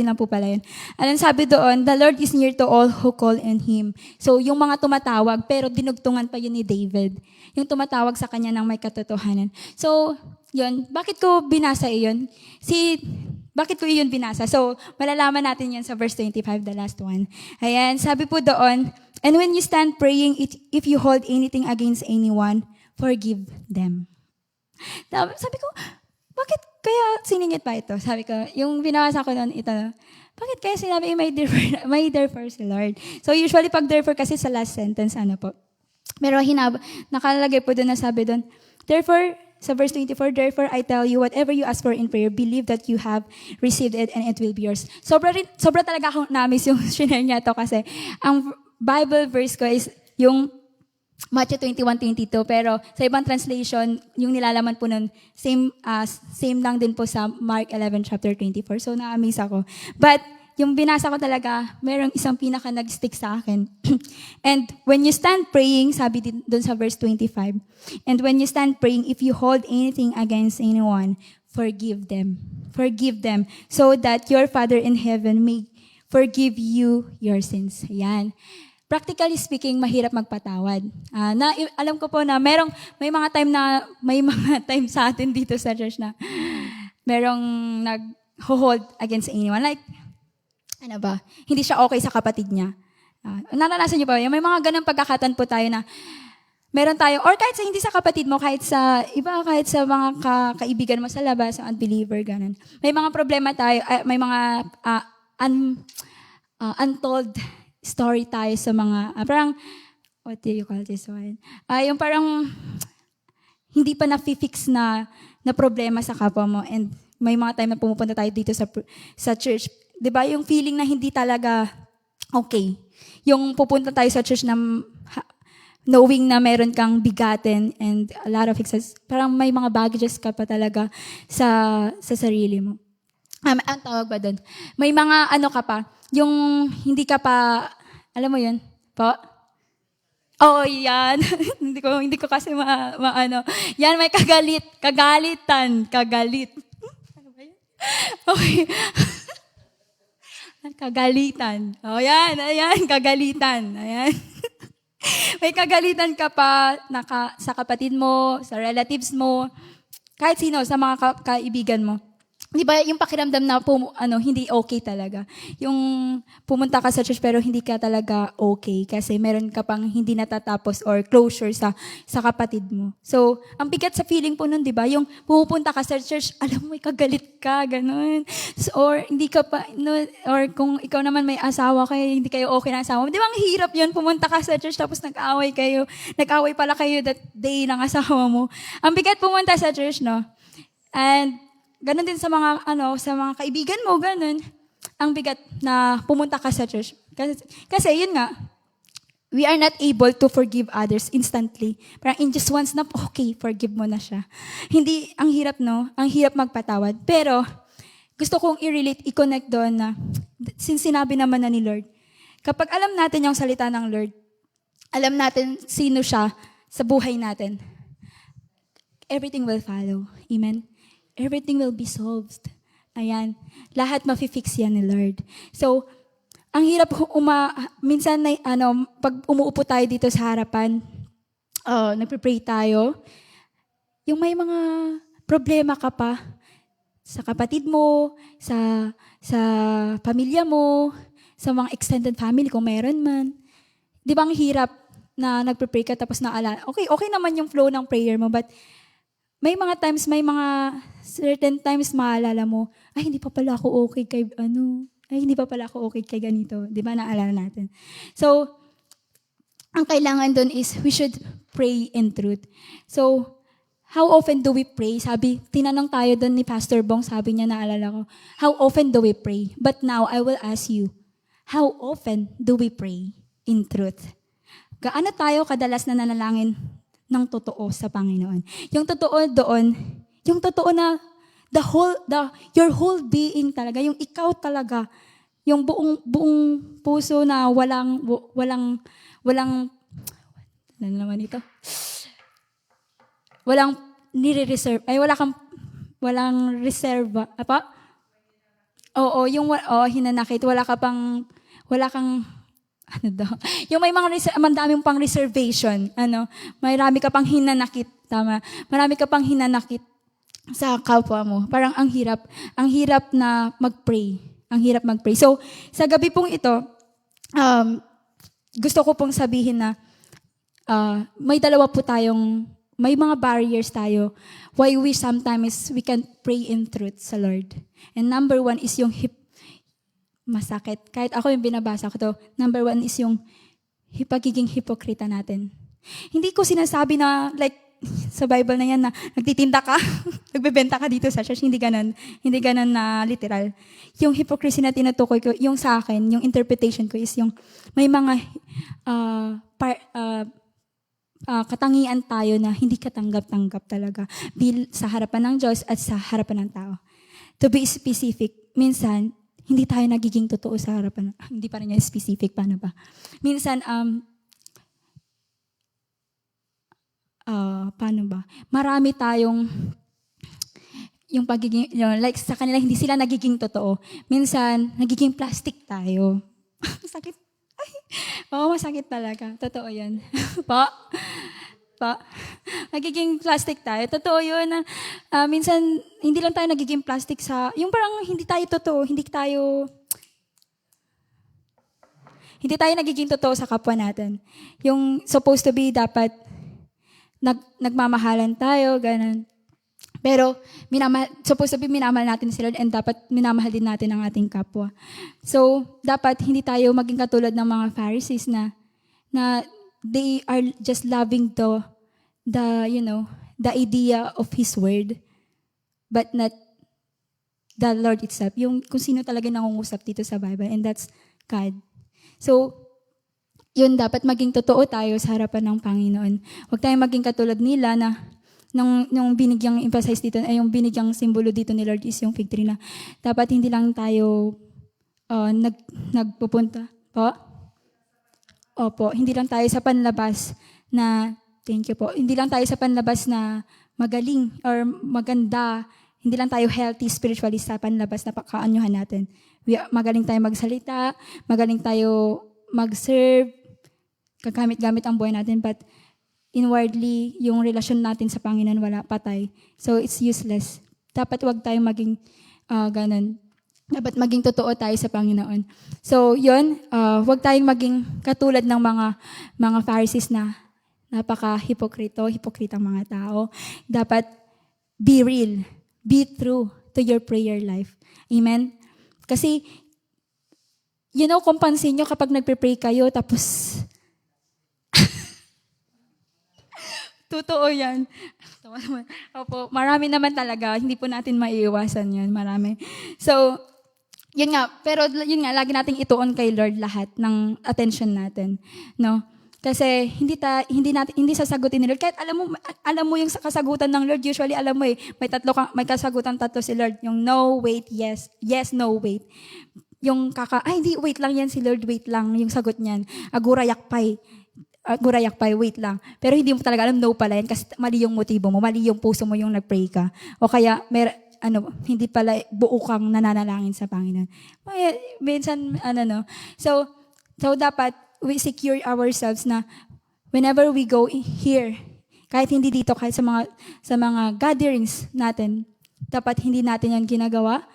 lang po pala yun. Anong sabi doon? The Lord is near to all who call on Him. So, yung mga tumatawag, pero dinugtungan pa yun ni David. Yung tumatawag sa kanya ng may katotohanan. So, yun. Bakit ko binasa iyon? Bakit ko iyon binasa? So, malalaman natin yan sa verse 25, the last one. Ayan, sabi po doon, and when you stand praying, if you hold anything against anyone, forgive them. Sabi ko, bakit kaya siningit pa ito? Sabi ko, yung binasa ko noon, ito, bakit kaya sinabi may therefore si Lord? So usually pag therefore kasi sa last sentence, pero nakalagay po doon na sabi doon, therefore, sa verse 24, therefore I tell you, whatever you ask for in prayer, believe that you have received it and it will be yours. Sobra talaga akong na-miss yung share niya to kasi ang Bible verse ko is yung Matthew 21:22, pero sa ibang translation, yung nilalaman po nun, same lang din po sa Mark 11, chapter 24. So, na-amaze ako. But, yung binasa ko talaga, merong isang pinaka nag-stick sa akin. And when you stand praying, sabi din dun sa verse 25, and when you stand praying, if you hold anything against anyone, forgive them. Forgive them, so that your Father in heaven may forgive you your sins. Ayan. Practically speaking, mahirap magpatawad. Alam ko po na may mga time sa atin dito sa church na merong nag-hold against anyone. Like, hindi siya okay sa kapatid niya. Naranasan niyo ba? May mga ganang pagkakataon po tayo na meron tayo, or kahit hindi sa kapatid mo, kahit sa mga kaibigan mo sa labas, sa unbeliever, ganun. May mga problema tayo, may mga untold story tayo sa mga, parang, what do you call this one? Yung parang, hindi pa na-fix na problema sa kapwa mo. And may mga time na pumupunta tayo dito sa church. Diba? Yung feeling na hindi talaga okay. Yung pupunta tayo sa church na knowing na meron kang bigatin and a lot of excess, parang may mga baggages ka pa talaga sa sarili mo. Ang tawag ba doon? May mga ano ka pa, yung hindi ka pa, alam mo yun? Po? Oh, yan. hindi ko kasi maano. Yan, may kagalitan. Ano ba yan? Okay. Kagalitan. Oh, ayan, kagalitan. Ayan. May kagalitan ka pa sa kapatid mo, sa relatives mo, kahit sino, sa mga kaibigan mo. Di ba yung pakiramdam na hindi okay talaga. Yung pumunta ka sa church pero hindi ka talaga okay kasi meron ka pang hindi natatapos or closure sa kapatid mo. So, ang bigat sa feeling po nun, di ba? Yung pupunta ka sa church, alam mo, may kagalit ka, ganun. So, or hindi ka pa, or kung ikaw naman may asawa kayo, hindi kayo okay na asawa mo. Di ba ang hirap yun, pumunta ka sa church tapos nag-away pala kayo that day ng asawa mo. Ang bigat pumunta sa church, no? And ganun din sa mga kaibigan mo, ganun. Ang bigat na pumunta ka sa church. Kasi yun nga, we are not able to forgive others instantly. Parang in just one snap, okay, forgive mo na siya. Hindi, ang hirap, no? Ang hirap magpatawad. Pero, gusto kong i-connect doon na, since sinabi naman na ni Lord, kapag alam natin yung salita ng Lord, alam natin sino siya sa buhay natin, everything will follow. Amen? Everything will be solved. Ayan. Lahat mafi-fix yan ni Lord. So, ang hirap minsan pag umuupo tayo dito sa harapan, nagpe-pray tayo, yung may mga problema ka pa sa kapatid mo, sa pamilya mo, sa mga extended family kung meron man. Di ba ang hirap na nagpe-pray ka tapos naalala, okay naman yung flow ng prayer mo, but may certain times maalala mo, hindi pa pala ako okay kay hindi pa pala ako okay kay ganito. Di ba, naalala natin? So, ang kailangan doon is, we should pray in truth. So, how often do we pray? Tinanong tayo doon ni Pastor Bong, sabi niya, naalala ko, how often do we pray? But now, I will ask you, how often do we pray in truth? Gaano tayo kadalas na nanalangin ng totoo sa Panginoon? Yung totoo doon, yung totoo na your whole being talaga, yung ikaw talaga, yung buong puso na walang ano naman ito? Walang nire-reserve, walang reserva. Apa? Oo, hinanakit, wala kang yung may daming pang reservation, marami ka pang hinanakit, tama? Marami ka pang hinanakit sa kapwa mo. Parang ang hirap na mag-pray. Ang hirap mag-pray. So, sa gabi pong ito, gusto ko pong sabihin na may mga barriers tayo why we sometimes we can pray in truth sa Lord. And number one is yung masakit. Kahit ako yung binabasa ko to, number one is yung pagiging hipokrita natin. Hindi ko sinasabi na like sa Bible na yan na nagtitinda ka, nagbebenta ka dito sa church. Hindi ganun na literal. Yung hypocrisy na tinutukoy ko, yung sa akin, yung interpretation ko is yung may mga katangian tayo na hindi katanggap-tanggap talaga sa harapan ng Diyos at sa harapan ng tao. To be specific, minsan, hindi tayo nagiging totoo sa harapan. Hindi pa rin niya specific, paano ba? Minsan, paano ba? Marami tayong yung pagiging, like sa kanila, hindi sila nagiging totoo. Minsan, nagiging plastic tayo. Sakit. Masakit talaga. Totoo yan. Pa. Nagiging plastic tayo. Totoo yun na minsan, hindi lang tayo nagiging plastic yung parang hindi tayo totoo, hindi tayo nagiging totoo sa kapwa natin. Yung supposed to be dapat nagmamahalan tayo, ganun. Pero, supposed to be minamahal natin sila and dapat minamahal din natin ang ating kapwa. So, dapat hindi tayo maging katulad ng mga Pharisees na they are just loving the idea of His word, but not the Lord itself. Yung kung sino talaga nangungusap dito sa Bible, and that's God. So, yun, dapat maging totoo tayo sa harapan ng Panginoon. Huwag tayong maging katulad nila na nung binigyang emphasize dito, ay yung binigyang simbolo dito ni Lord is yung fig tree na dapat hindi lang tayo nagpupunta. Po? Opo, hindi lang tayo sa panlabas na, thank you po, hindi lang tayo sa panlabas na magaling or maganda, hindi lang tayo healthy spiritually sa panlabas na pakaanyuhan natin. Magaling tayo magsalita, magaling tayo mag-serve, kagamit-gamit ang buhay natin, but inwardly, yung relasyon natin sa Panginoon wala, patay. So, it's useless. Dapat wag tayong maging ganun. Dapat maging totoo tayo sa Panginoon. So, yun, wag tayong maging katulad ng mga Pharisees na hipokritang mga tao. Dapat be real, be true to your prayer life. Amen? Kasi, kung pansin nyo kapag nagpe-pray kayo, tapos totoo yan. Opo, marami naman talaga. Hindi po natin maiiwasan yan. Marami. So, yun nga. Pero yun nga, lagi nating ituon kay Lord lahat ng attention natin. No? Kasi hindi sasagutin ni Lord. Kahit alam mo yung kasagutan ng Lord, usually alam mo may kasagutan tatlo si Lord. Yung no, wait, yes. Yes, no, wait. Yung hindi, wait lang yan si Lord, wait lang. Yung sagot niyan. Agurayakpay, wait lang. Pero hindi mo talaga alam, no pala yan kasi mali yung motibo mo, mali yung puso mo yung nag-pray ka. O kaya, hindi pala buo kang nananalangin sa Panginoon. Minsan, So, dapat, we secure ourselves na whenever we go here, kahit hindi dito, kahit sa mga gatherings natin, dapat hindi natin yan ginagawa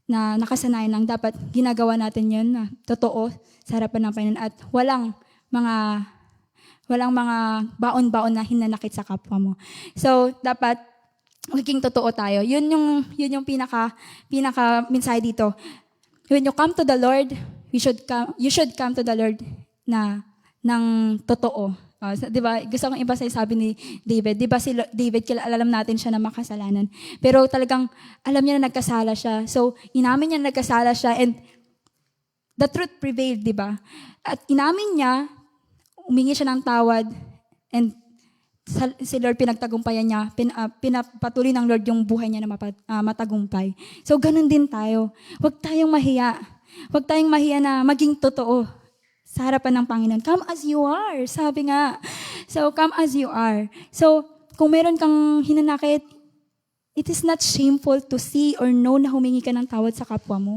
na nakasanayan lang. Dapat ginagawa natin yun na totoo sa harapan ng Panginoon at walang mga baon-baon na hinanakit sa kapwa mo. So, dapat maging totoo tayo. Yun yung pinaka mensahe dito. When you come to the Lord, you should come to the Lord ng totoo. Di ba? Gusto kong iba sa sabi ni David. Di ba si David, alam natin siya na makasalanan. Pero talagang alam niya na nagkasala siya. So, inamin niya na nagkasala siya and the truth prevailed, di ba? At inamin niya, umingi siya ng tawad and si Lord pinagtagumpayan niya, pinapatuloy ng Lord yung buhay niya na matagumpay. So, ganun din tayo. Huwag tayong mahiya. Huwag tayong mahiya na maging totoo sa harapan ng Panginoon. Come as you are, sabi nga. So, come as you are. So, kung meron kang hinanakit, it is not shameful to see or know na humingi ka ng tawad sa kapwa mo.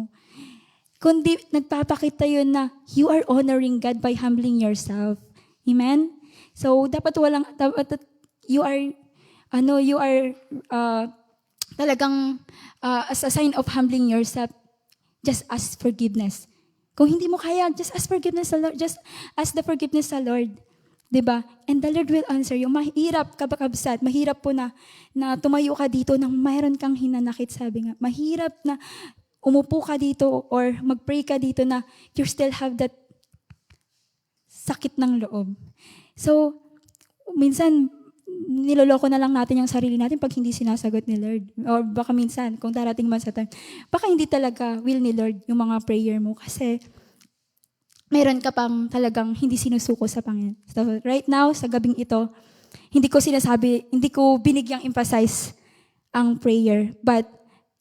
Kundi nagpapakita yun na you are honoring God by humbling yourself. Amen? So, dapat you are talagang as a sign of humbling yourself, just ask forgiveness. Kung hindi mo kaya, just ask forgiveness sa Lord. Just ask the forgiveness sa Lord. Diba? And the Lord will answer you. Mahirap, kabakabsat, mahirap po na tumayo ka dito nang mayroon kang hinanakit, sabi nga. Mahirap na umupo ka dito or mag-pray ka dito na you still have that sakit ng loob. So, minsan, niloloko na lang natin yung sarili natin pag hindi sinasagot ni Lord. Or baka minsan, kung darating man sa time, baka hindi talaga will ni Lord yung mga prayer mo kasi meron ka pang talagang hindi sinusuko sa Panginoon. So, right now, sa gabing ito, hindi ko binigyang emphasize ang prayer, but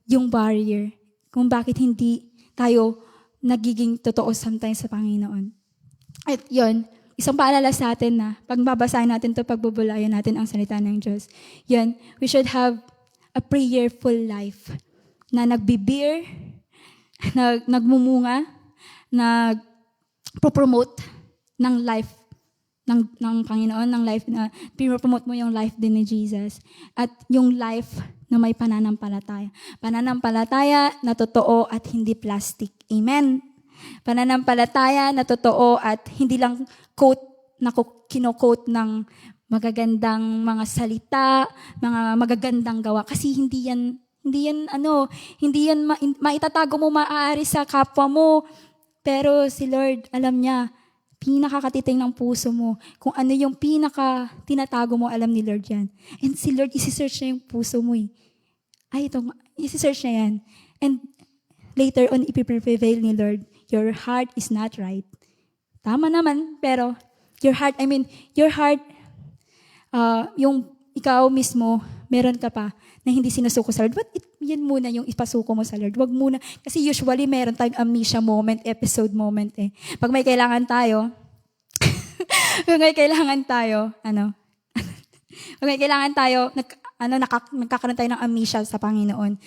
yung barrier, kung bakit hindi tayo nagiging totoo sometimes sa Panginoon. At yun, isang paalala sa atin na pag babasahin natin ito, pagbubulayan natin ang salita ng Diyos. Yun, we should have a prayerful life na nagbibir, nagmumunga, nagpo-promote ng life ng Panginoon, ng life na pinopromote mo yung life din ni Jesus. At yung life na may pananampalataya. Pananampalataya na totoo at hindi plastic. Amen? Pananampalataya na totoo at hindi lang kino-quote ng magagandang mga salita, mga magagandang gawa. Kasi hindi yan maitatago mo maaari sa kapwa mo. Pero si Lord, alam niya, pinakakatiting ng puso mo. Kung ano yung tinatago mo, alam ni Lord yan. And si Lord, isi-search na yung puso mo eh. Isi-search na yan. And later on, ipiprevail ni Lord, your heart is not right. tama naman, pero your heart, yung ikaw mismo, meron ka pa na hindi sinusuko sa Lord. Yan muna yung ipasuko mo sa Lord. Wag muna. Kasi usually meron tayong amnesia moment, episode moment eh. Pag may kailangan tayo, pag may kailangan tayo, pag may kailangan tayo, nagkakaroon tayo ng amnesia sa Panginoon.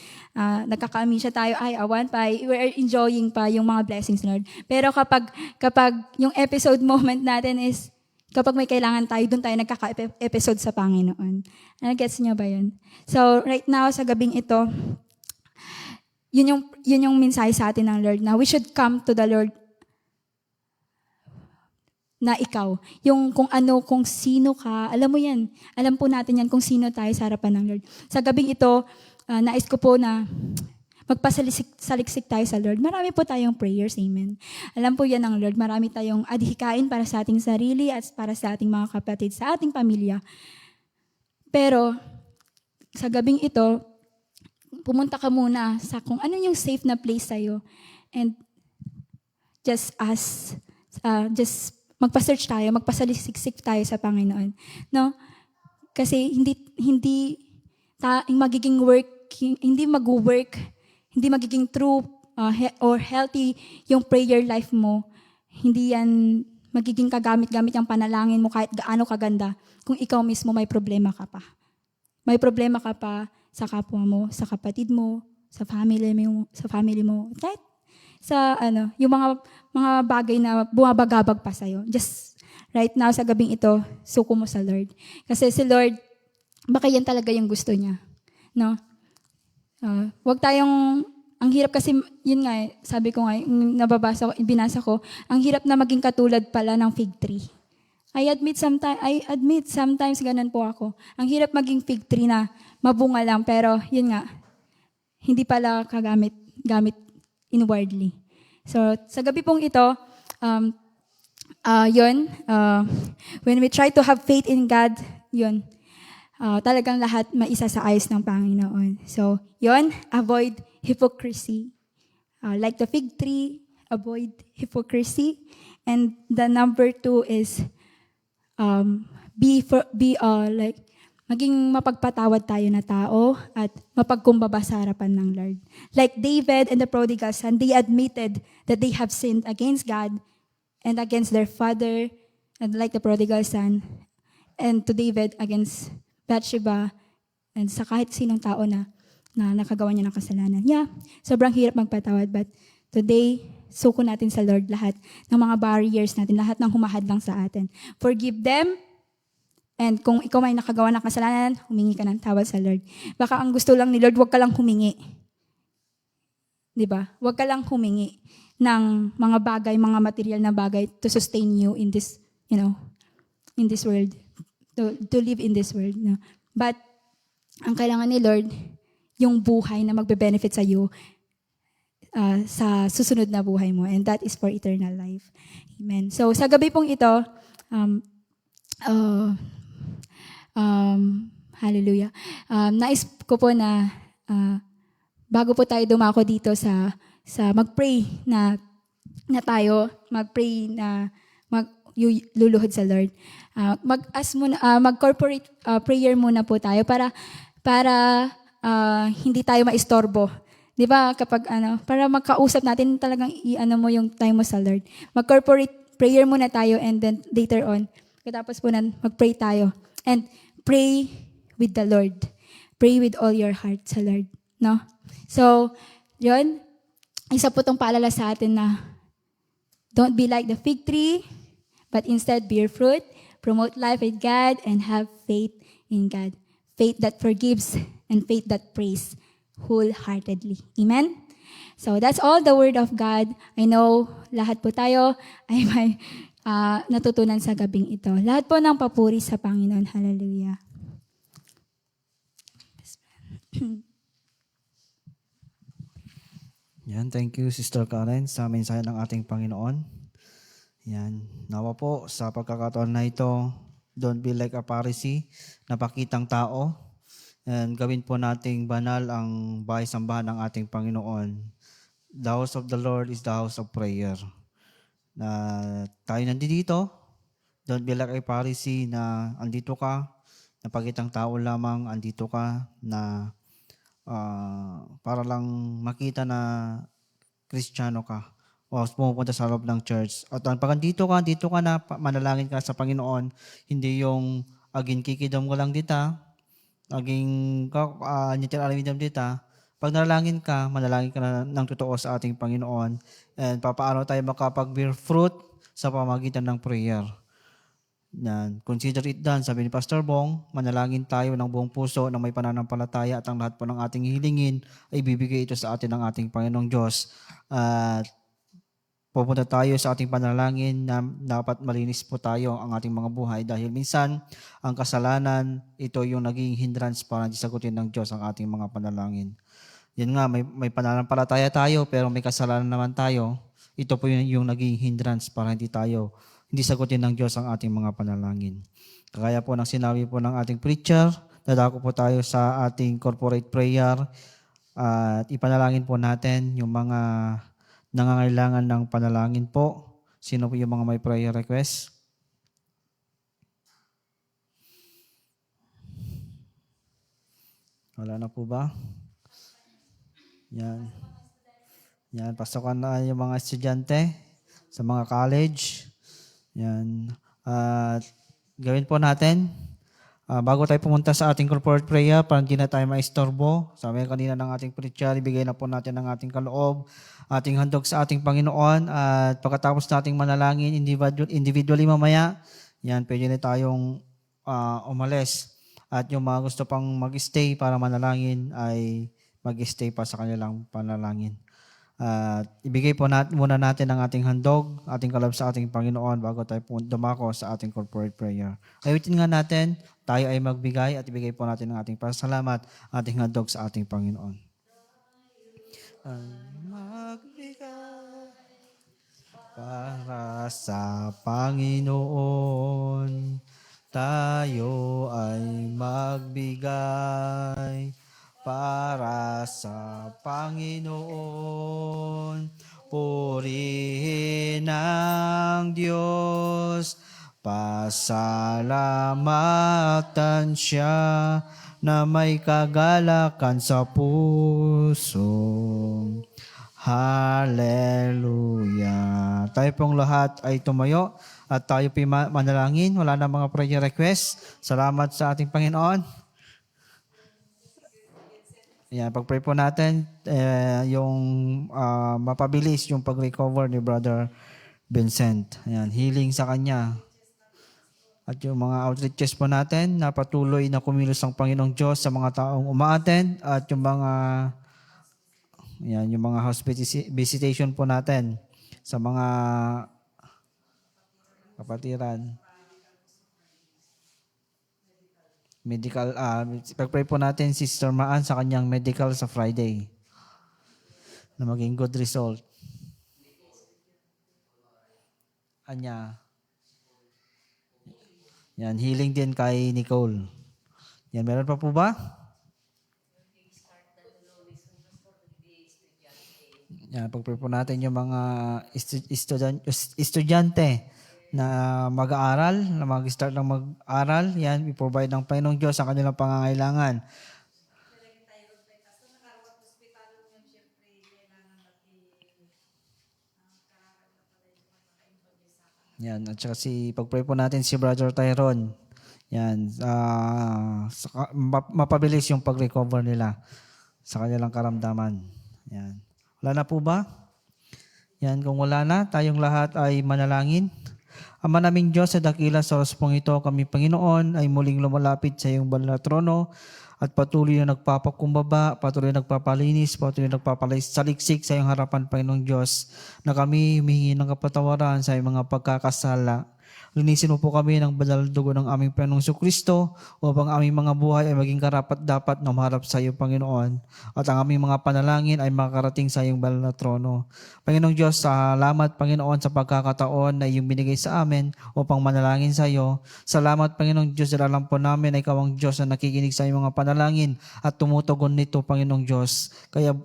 Nagkaka-amnesia tayo, awan pa, we're enjoying pa yung mga blessings, Lord. Pero kapag yung episode moment natin is, kapag may kailangan tayo, doon tayo nagkaka-episode sa Panginoon. Gets niyo ba yun? So, right now, sa gabing ito, yun yung mensahe sa atin ng Lord na we should come to the Lord na ikaw. Yung kung sino ka, alam mo yan. Alam po natin yan kung sino tayo sa harapan ng Lord. Sa gabing ito, nais ko po na magpasaliksik tayo sa Lord. Marami po tayong prayers, amen. Alam po yan ng Lord, marami tayong adhikain para sa ating sarili at para sa ating mga kapatid, sa ating pamilya. Pero, sa gabing ito, pumunta ka muna sa kung ano yung safe na place sa'yo. And just magpa-search tayo, magpasaliksik tayo sa Panginoon. No? Kasi hindi magiging work, hindi mag-work, hindi magiging true or healthy yung prayer life mo. Hindi yan magiging kagamit-gamit yung panalangin mo kahit gaano kaganda kung ikaw mismo may problema ka pa. May problema ka pa sa kapwa mo, sa kapatid mo, sa family mo, kahit sa yung mga bagay na bumabagabag pa sa'yo. Just right now, sa gabing ito, suko mo sa Lord. Kasi si Lord, baka yan talaga yung gusto niya. No? Wag tayong, ang hirap kasi, yun nga, sabi ko nga, binasa ko, ang hirap na maging katulad pala ng fig tree. I admit sometimes ganun po ako. Ang hirap maging fig tree na mabunga lang, pero yun nga, hindi pala gamit inwardly. So, sa gabi pong ito, when we try to have faith in God, talagang lahat maisa sa ayos ng Panginoon. So, avoid hypocrisy. Like the fig tree, avoid hypocrisy. And the number 2 is, maging mapagpatawad tayo na tao at mapagkumbaba sa harapan ng Lord. Like David and the prodigal son, they admitted that they have sinned against God and against their father, and like the prodigal son, and to David against Bathsheba, and sa kahit sinong tao na nakagawa niya ng kasalanan. Sobrang hirap magpatawad, but today, suko natin sa Lord lahat ng mga barriers natin, lahat ng humahadlang sa atin. Forgive them. And kung ikaw may nakagawa ng kasalanan, humingi ka ng tawad sa Lord. Baka ang gusto lang ni Lord, huwag ka lang humingi. Diba? Huwag ka lang humingi ng mga bagay, mga material na bagay to sustain you in this, in this world. To live in this world. No? But, ang kailangan ni Lord, yung buhay na magbe-benefit sa iyo sa susunod na buhay mo. And that is for eternal life. Amen. So, sa gabi pong ito, hallelujah. Nais ko po na bago po tayo dumako dito sa mag-pray na tayo, mag-pray na luluhod sa Lord. Mag-corporate prayer muna po tayo para hindi tayo maistorbo. 'Di ba? Kapag para magkausap natin talagang mo yung time mo sa Lord. Mag-corporate prayer muna tayo, and then later on, katapos po nan mag-pray tayo. And pray with the Lord. Pray with all your heart sa Lord. No? So, yun. Isa po itong paalala sa atin na don't be like the fig tree, but instead bear fruit, promote life with God, and have faith in God. Faith that forgives and faith that prays wholeheartedly. Amen? So, that's all the Word of God. I know lahat po tayo ay may natutunan sa gabing ito. Lahat po ng papuri sa Panginoon. Hallelujah. Yan, thank you Sister Karen sa mensahe ng ating Panginoon. Yan, nawa po sa pagkakataon na ito, don't be like a Pharisee, napakitang tao, and gawin po nating banal ang bahay-sambahan ng ating Panginoon. The house of the Lord is the house of prayer. na tayo nandito. Don't be like a Pharisee na andito ka, napakitang tao lamang, andito ka na para lang makita na Kristiyano ka o pumupunta sa loob ng church. At pag andito ka na, manalangin ka sa Panginoon, hindi yung aging kikidom ko lang dita, aging nitiralimidam dita. Pag manalangin ka na ng totoo sa ating Panginoon, and papaano tayo makapag-bear fruit sa pamagitan ng prayer. Yan. Consider it done, sabi ni Pastor Bong, manalangin tayo ng buong puso na may pananampalataya at ang lahat po ng ating hilingin ay bibigay ito sa atin ng ating Panginoong Diyos. At pupunta tayo sa ating panalangin na dapat malinis po tayo ang ating mga buhay dahil minsan ang kasalanan, ito yung naging hindrance para hindi sagutin ng Diyos ang ating mga panalangin. Yan nga, may pananampalataya tayo pero may kasalanan naman tayo. Ito po yung naging hindrance para hindi sagutin ng Diyos ang ating mga panalangin. Kaya po ng sinabi po ng ating preacher, dadako po tayo sa ating corporate prayer at ipanalangin po natin yung mga nangangailangan ng panalangin po. Sino po yung mga may prayer request? Wala na po ba? Yan. Yan, pasokan na yung mga estudyante sa mga college. Yan. At gawin po natin, bago tayo pumunta sa ating corporate prayer, para hindi na tayo maistorbo, sabi kanina ng ating preacher, ibigay na po natin ang ating kaloob, ating handog sa ating Panginoon, at pagkatapos nating manalangin individually mamaya, yan, pwede na tayong umalis. At yung mga gusto pang mag-stay para manalangin ay mag-stay pa sa kanilang panalangin. Ibigay po muna natin ang ating handog, ating kaloob sa ating Panginoon bago tayo dumako sa ating corporate prayer. Awitin nga natin, tayo ay magbigay at ibigay po natin ang ating pasalamat, ating handog sa ating Panginoon. Ay magbigay para sa Panginoon, tayo ay magbigay para sa Panginoon. Purihin ang Diyos, pasalamatan siya na may kagalakan sa puso. Hallelujah. Tayo pong lahat ay tumayo at tayo manalangin. Wala na mga prayer request. Salamat sa ating Panginoon. Yan, pag-pray po natin, yung mapabilis yung pag-recover ni Brother Vincent. Yan, healing sa kanya. At yung mga outreaches po natin, na patuloy na kumilos ang Panginoong Diyos sa mga taong umaattend at yung mga visitation po natin sa mga kapatiran. Medical, pag-pray po natin Sister Maan sa kanyang medical sa Friday na maging good result. Anya. Yan, healing din kay Nicole. Yan, meron pa po ba? Yan, pag-pray po natin yung mga estudyante na mag-aaral, na mag-start ng mag-aaral, yan, i-provide ng Panginoong Diyos ang kanilang pangangailangan. Yan, at saka pag-pray po natin si Brother Tyrone. Yan, mapabilis yung pag-recover nila sa kanilang karamdaman. Yan. Wala na po ba? Yan, kung wala na, tayong lahat ay manalangin. Ama naming Diyos, sa dakila sa oras pong ito, kami Panginoon ay muling lumalapit sa iyong banal na trono at patuloy na nagpapakumbaba, patuloy na nagpapalinis, patuloy na nagpapalisaliksik sa iyong harapan, Panginoong Diyos, na kami humihingi ng kapatawaran sa iyong mga pagkakasala. Linisin mo po kami ng banal na dugo ng aming Panginoong Kristo upang aming mga buhay ay maging karapat-dapat na maharap sa iyo, Panginoon. At ang aming mga panalangin ay makarating sa iyong banal na trono. Panginoong Diyos, salamat, Panginoon, sa pagkakataon na iyong binigay sa amin upang manalangin sa iyo. Salamat, Panginoong Diyos, dahil alam po namin ay ikaw ang Diyos na nakikinig sa iyong mga panalangin at tumutugon nito, Panginoong Diyos. Kaya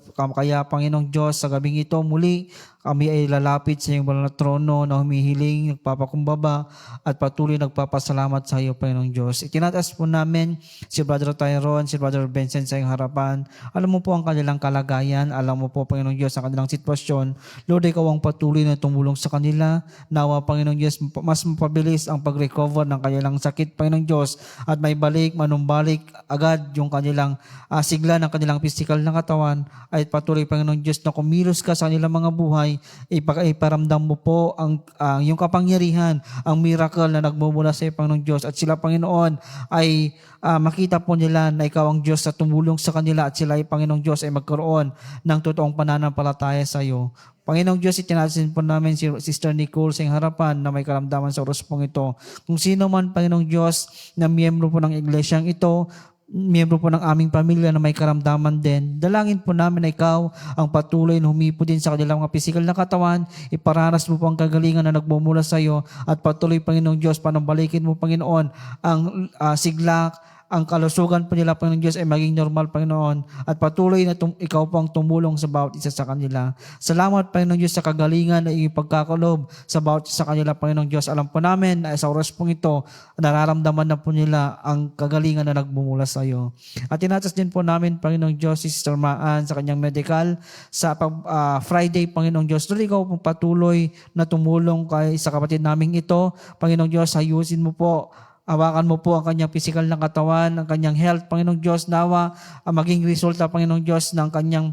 Panginoong Diyos, sa gabing ito muli, kami ay lalapit sa iyong banal na trono na humihiling, nagpapakumbaba at patuloy nagpapasalamat sa iyo, Panginoong Diyos. Itinataas po namin si Brother Tyrone, si Brother Vincent sa iyong harapan. Alam mo po ang kanilang kalagayan, alam mo po, Panginoong Diyos, ang kanilang sitwasyon. Lord, ikaw ang patuloy na tumulong sa kanila. Nawa, Panginoong Diyos, mas mapabilis ang pag-recover ng kanilang sakit, Panginoong Diyos, at may balik, manumbalik agad yung kanilang sigla ng kanilang physical na katawan, ay patuloy, Panginoong Diyos, na kumilos ka sa kanilang mga buhay, iparamdam mo po ang yung kapangyarihan, ang miracle na nagmumula sa iyo, Panginoong Diyos, at sila, Panginoon, ay makita po nila na ikaw ang Diyos na tumulong sa kanila at sila ay, Panginoong Diyos, ay magkaroon ng totoong pananampalataya sa iyo. Panginoong Diyos, itinasin po namin si Sister Nicole sa iyong harapan na may karamdaman sa oras pong ito. Kung sino man, Panginoong Diyos, na miyembro po ng iglesyang ito, miyembro po ng aming pamilya na may karamdaman din, dalangin po namin na ikaw ang patuloy na humipo din sa kanilang mga pisikal na katawan, iparanas mo po ang kagalingan na nagmumula sa iyo at patuloy, Panginoong Diyos, panambalikin mo, Panginoon, ang sigla, ang kalusugan po nila, Panginoong Diyos, ay maging normal, Panginoon, at patuloy na ikaw po ang tumulong sa bawat isa sa kanila. Salamat, Panginoong Diyos, sa kagalingan na iyong pagkakalob sa bawat isa sa kanila, Panginoong Diyos. Alam po namin na sa oras pong ito, nararamdaman na po nila ang kagalingan na nagmumula sa iyo. At tinatas din po namin, Panginoong Diyos, si Sister Maan sa kanyang medical sa Friday, Panginoong Diyos. Lord, ikaw pong patuloy na tumulong sa kapatid naming ito. Panginoong Diyos, ayusin mo po, hawakan mo po ang kanyang physical na katawan, ang kanyang health, Panginoong Diyos, nawa maging resulta, Panginoong Diyos, ng kanyang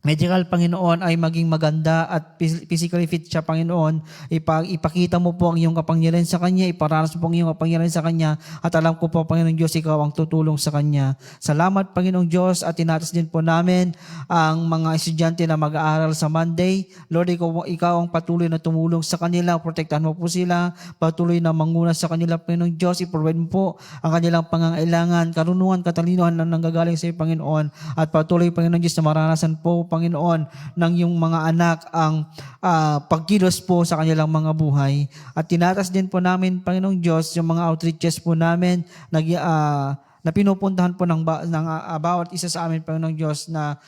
medical, Panginoon, ay maging maganda at physically fit siya, Panginoon. Ipakita mo po ang iyong kapangyarihan sa Kanya, iparanas mo po ang iyong kapangyarihan sa Kanya, at alam ko po, Panginoong Diyos, ikaw ang tutulong sa Kanya. Salamat, Panginoong Diyos, at tinatas din po namin ang mga estudyante na mag-aaral sa Monday. Lord, ikaw ang patuloy na tumulong sa kanila, protektahan mo po sila, patuloy na manguna sa kanila, Panginoong Diyos, i-provide mo po ang kanilang pangangailangan, karunungan, katalinohan na nanggagaling sa iyo, Panginoon, at patuloy, Panginoong Diyos, na maranasan po, Panginoon, ng iyong mga anak ang pagkilos po sa kanilang mga buhay. At tinatas din po namin, Panginoong Diyos, yung mga outreaches po namin na pinupuntahan po ng bawat isa sa amin, Panginoong Diyos, na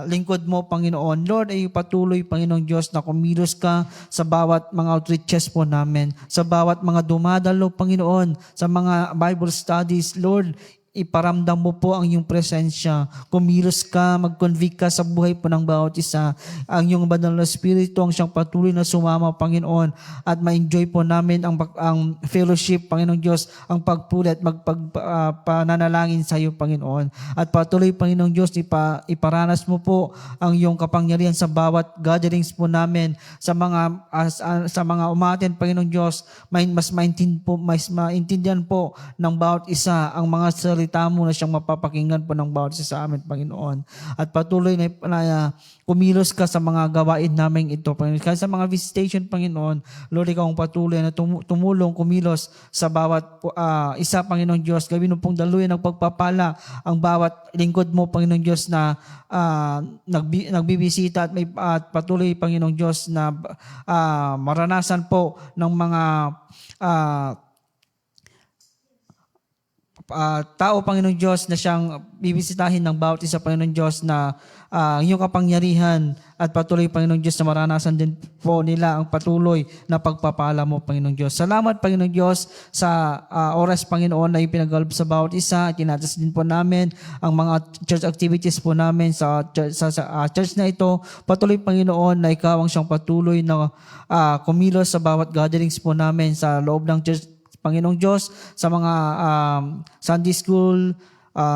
lingkod mo, Panginoon. Lord, ay patuloy, Panginoong Diyos, na kumilos ka sa bawat mga outreaches po namin, sa bawat mga dumadalo, Panginoon, sa mga Bible studies. Lord, iparamdam mo po ang iyong presensya. Kumilos ka, mag-convict ka sa buhay po ng bawat isa. Ang iyong banal na Espiritu ang siyang patuloy na sumama, Panginoon, at ma-enjoy po namin ang fellowship, Panginoong Diyos, ang pagpuli at pananalangin sa iyo, Panginoon. At patuloy, Panginoong Diyos, iparanas mo po ang iyong kapangyarihan sa bawat gatherings po namin, sa mga umaten, Panginoong Diyos, mas maintindihan po ng bawat isa ang mga salita mo na siyang mapapakinggan po ng bawat isa sa amin, Panginoon. At patuloy na kumilos ka sa mga gawain namin ito, Panginoon. Kaya sa mga visitation, Panginoon, Lord, ikaw ang patuloy na tumulong, kumilos sa bawat isa, Panginoon Diyos. Gawin mo pong daluyan ng pagpapala ang bawat lingkod mo, Panginoon Diyos, na nagbibisita at patuloy, Panginoong Diyos, na maranasan po ng mga tao, Panginoong Diyos, na siyang bibisitahin ng bawat isa, Panginoong Diyos, na iyong kapangyarihan at patuloy, Panginoong Diyos, na maranasan din po nila ang patuloy na pagpapala mo, Panginoong Diyos. Salamat, Panginoong Diyos, sa oras, Panginoon, na ipinagalap sa bawat isa. Tinatas din po namin ang mga church activities po namin sa church na ito. Patuloy, Panginoon, na ikaw ang siyang patuloy na kumilos sa bawat gatherings po namin sa loob ng church, Panginoong Diyos, sa mga Sunday School,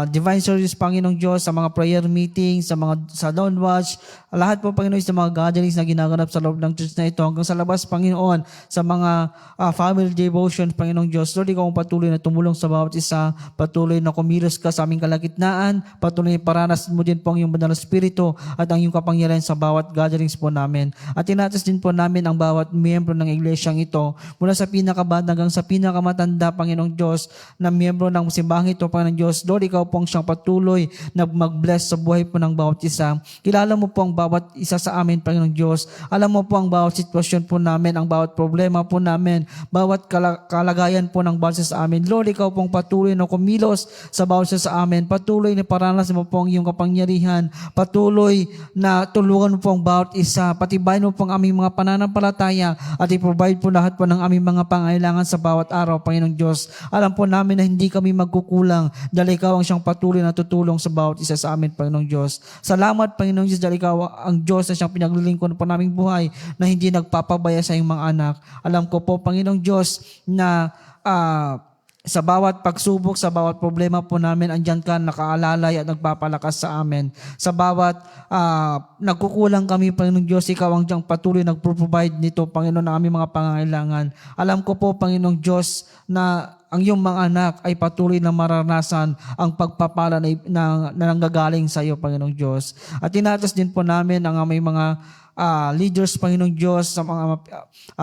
Divine Service, Panginoong Diyos, sa mga prayer meetings, sa Dawn Watch, lahat po, Panginoon, sa mga gatherings na ginaganap sa loob ng church na ito, hanggang sa labas, Panginoon, sa mga family devotions, Panginoong Diyos. Lord, ikaw ang patuloy na tumulong sa bawat isa, patuloy na kumilos ka sa aming kalagitnaan, patuloy na paranas mo din po ang iyong banal na Espiritu at ang iyong kapangyarihan sa bawat gatherings po namin. At tinatas din po namin ang bawat miyembro ng iglesyang ito, mula sa pinakabata hanggang sa pinakamatanda, Panginoong Diyos, na miyembro ng simbahang ito, Panginoong Diyos. Lord, Ikaw po ang siyang patuloy na mag-bless sa buhay po ng bawat isa. Kilala mo po ang bawat isa sa amin, Panginoong Diyos. Alam mo po ang bawat sitwasyon po namin, ang bawat problema po namin, bawat kalagayan po ng bawat isa sa amin. Lord, Ikaw pong patuloy na kumilos sa bawat isa sa amin. Patuloy na paranas mo po ang iyong kapangyarihan. Patuloy na tulungan mo po ang bawat isa. Patibayin mo po ang aming mga pananampalataya at i-provide po lahat po ng aming mga pangailangan sa bawat araw, Panginoong Diyos. Alam po namin na hindi kami magkukulang dahil Ikaw ang siyang patuloy na tutulong sa bawat isa sa amin, Panginoong Diyos. Salamat, Panginoong Diyos, dahil Ikaw ang Diyos na siyang pinaglilingkod po naming buhay na hindi nagpapabaya sa iyong mga anak. Alam ko po, Panginoong Diyos, na sa bawat pagsubok, sa bawat problema po namin, andyan ka nakaalalay at nagpapalakas sa amin. Sa bawat nagkukulang kami, Panginoong Diyos, Ikaw ang diyang patuloy nagpro-provide nito, Panginoon, ng aming mga pangangailangan. Alam ko po, Panginoong Diyos, na ang iyong mga anak ay patuloy na maranasan ang pagpapala na nanggagaling sa iyo, Panginoong Diyos. At tinatas din po namin ang aming mga leaders, Panginoong Diyos, sa mga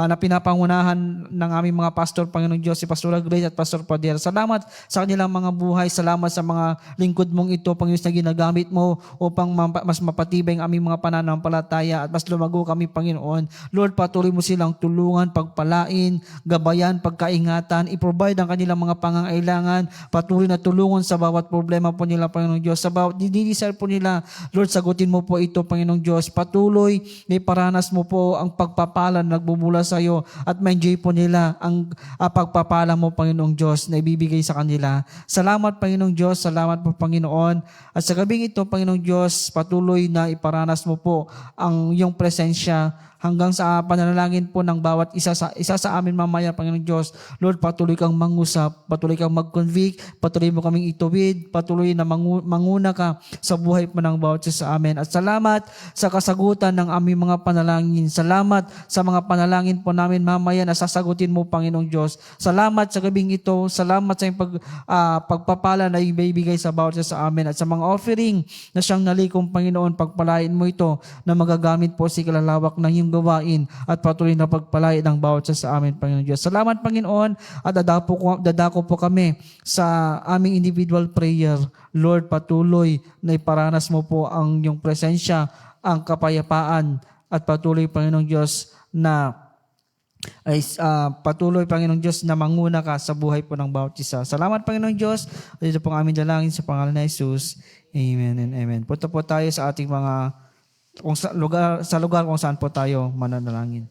na pinapangunahan ng aming mga pastor, Panginoong Diyos, si Pastor Grace at Pastor Pader. Salamat sa kanilang mga buhay. Salamat sa mga lingkod mong ito, Panginoon, na ginagamit mo upang mas mapatibay ang aming mga pananampalataya at mas lumago kami, Panginoon. Lord, patuloy mo silang tulungan, pagpalain, gabayan, pagkaingatan, i-provide ang kanilang mga pangangailangan, patuloy na tulungan sa bawat problema po nila, Panginoong Diyos. Sa bawat dinidesire po nila, Lord, sagutin mo po ito, Panginoong Diyos. Patuloy na iparanas mo po ang pagpapala na nagbubula sa iyo at ma-enjoy po nila ang pagpapala mo, Panginoong Diyos, na ibibigay sa kanila. Salamat, Panginoong Diyos. Salamat po, Panginoon. At sa gabing ito, Panginoong Diyos, patuloy na iparanas mo po ang iyong presensya hanggang sa pananalangin po ng bawat isa sa amin mamaya, Panginoong Diyos. Lord, patuloy kang mangusap, patuloy kang mag-convict, patuloy mo kaming ituwid, patuloy na manguna ka sa buhay po ng bawat isa sa amin. At salamat sa kasagutan ng aming mga panalangin. Salamat sa mga panalangin po namin mamaya na sasagutin mo, Panginoong Diyos. Salamat sa gabing ito. Salamat sa iyong pagpapala na ibibigay sa bawat isa sa amin. At sa mga offering na siyang nalikong, Panginoon, pagpalain mo ito na magagamit po sa kalalawak ng iyong gawain at patuloy na pagpalain ng bawat isa sa amin, Panginoon Diyos. Salamat, Panginoon, at dadako po kami sa aming individual prayer. Lord, patuloy na iparanas mo po ang iyong presensya, ang kapayapaan, at patuloy, Panginoong Diyos, na patuloy, Panginoong Diyos, na manguna ka sa buhay po ng bawat isa. Salamat, Panginoong Diyos. At ito pong aming dalangin sa pangalan ni Jesus. Amen and amen. Punta po tayo sa ating mga sa lugar kung saan po tayo mananalangin.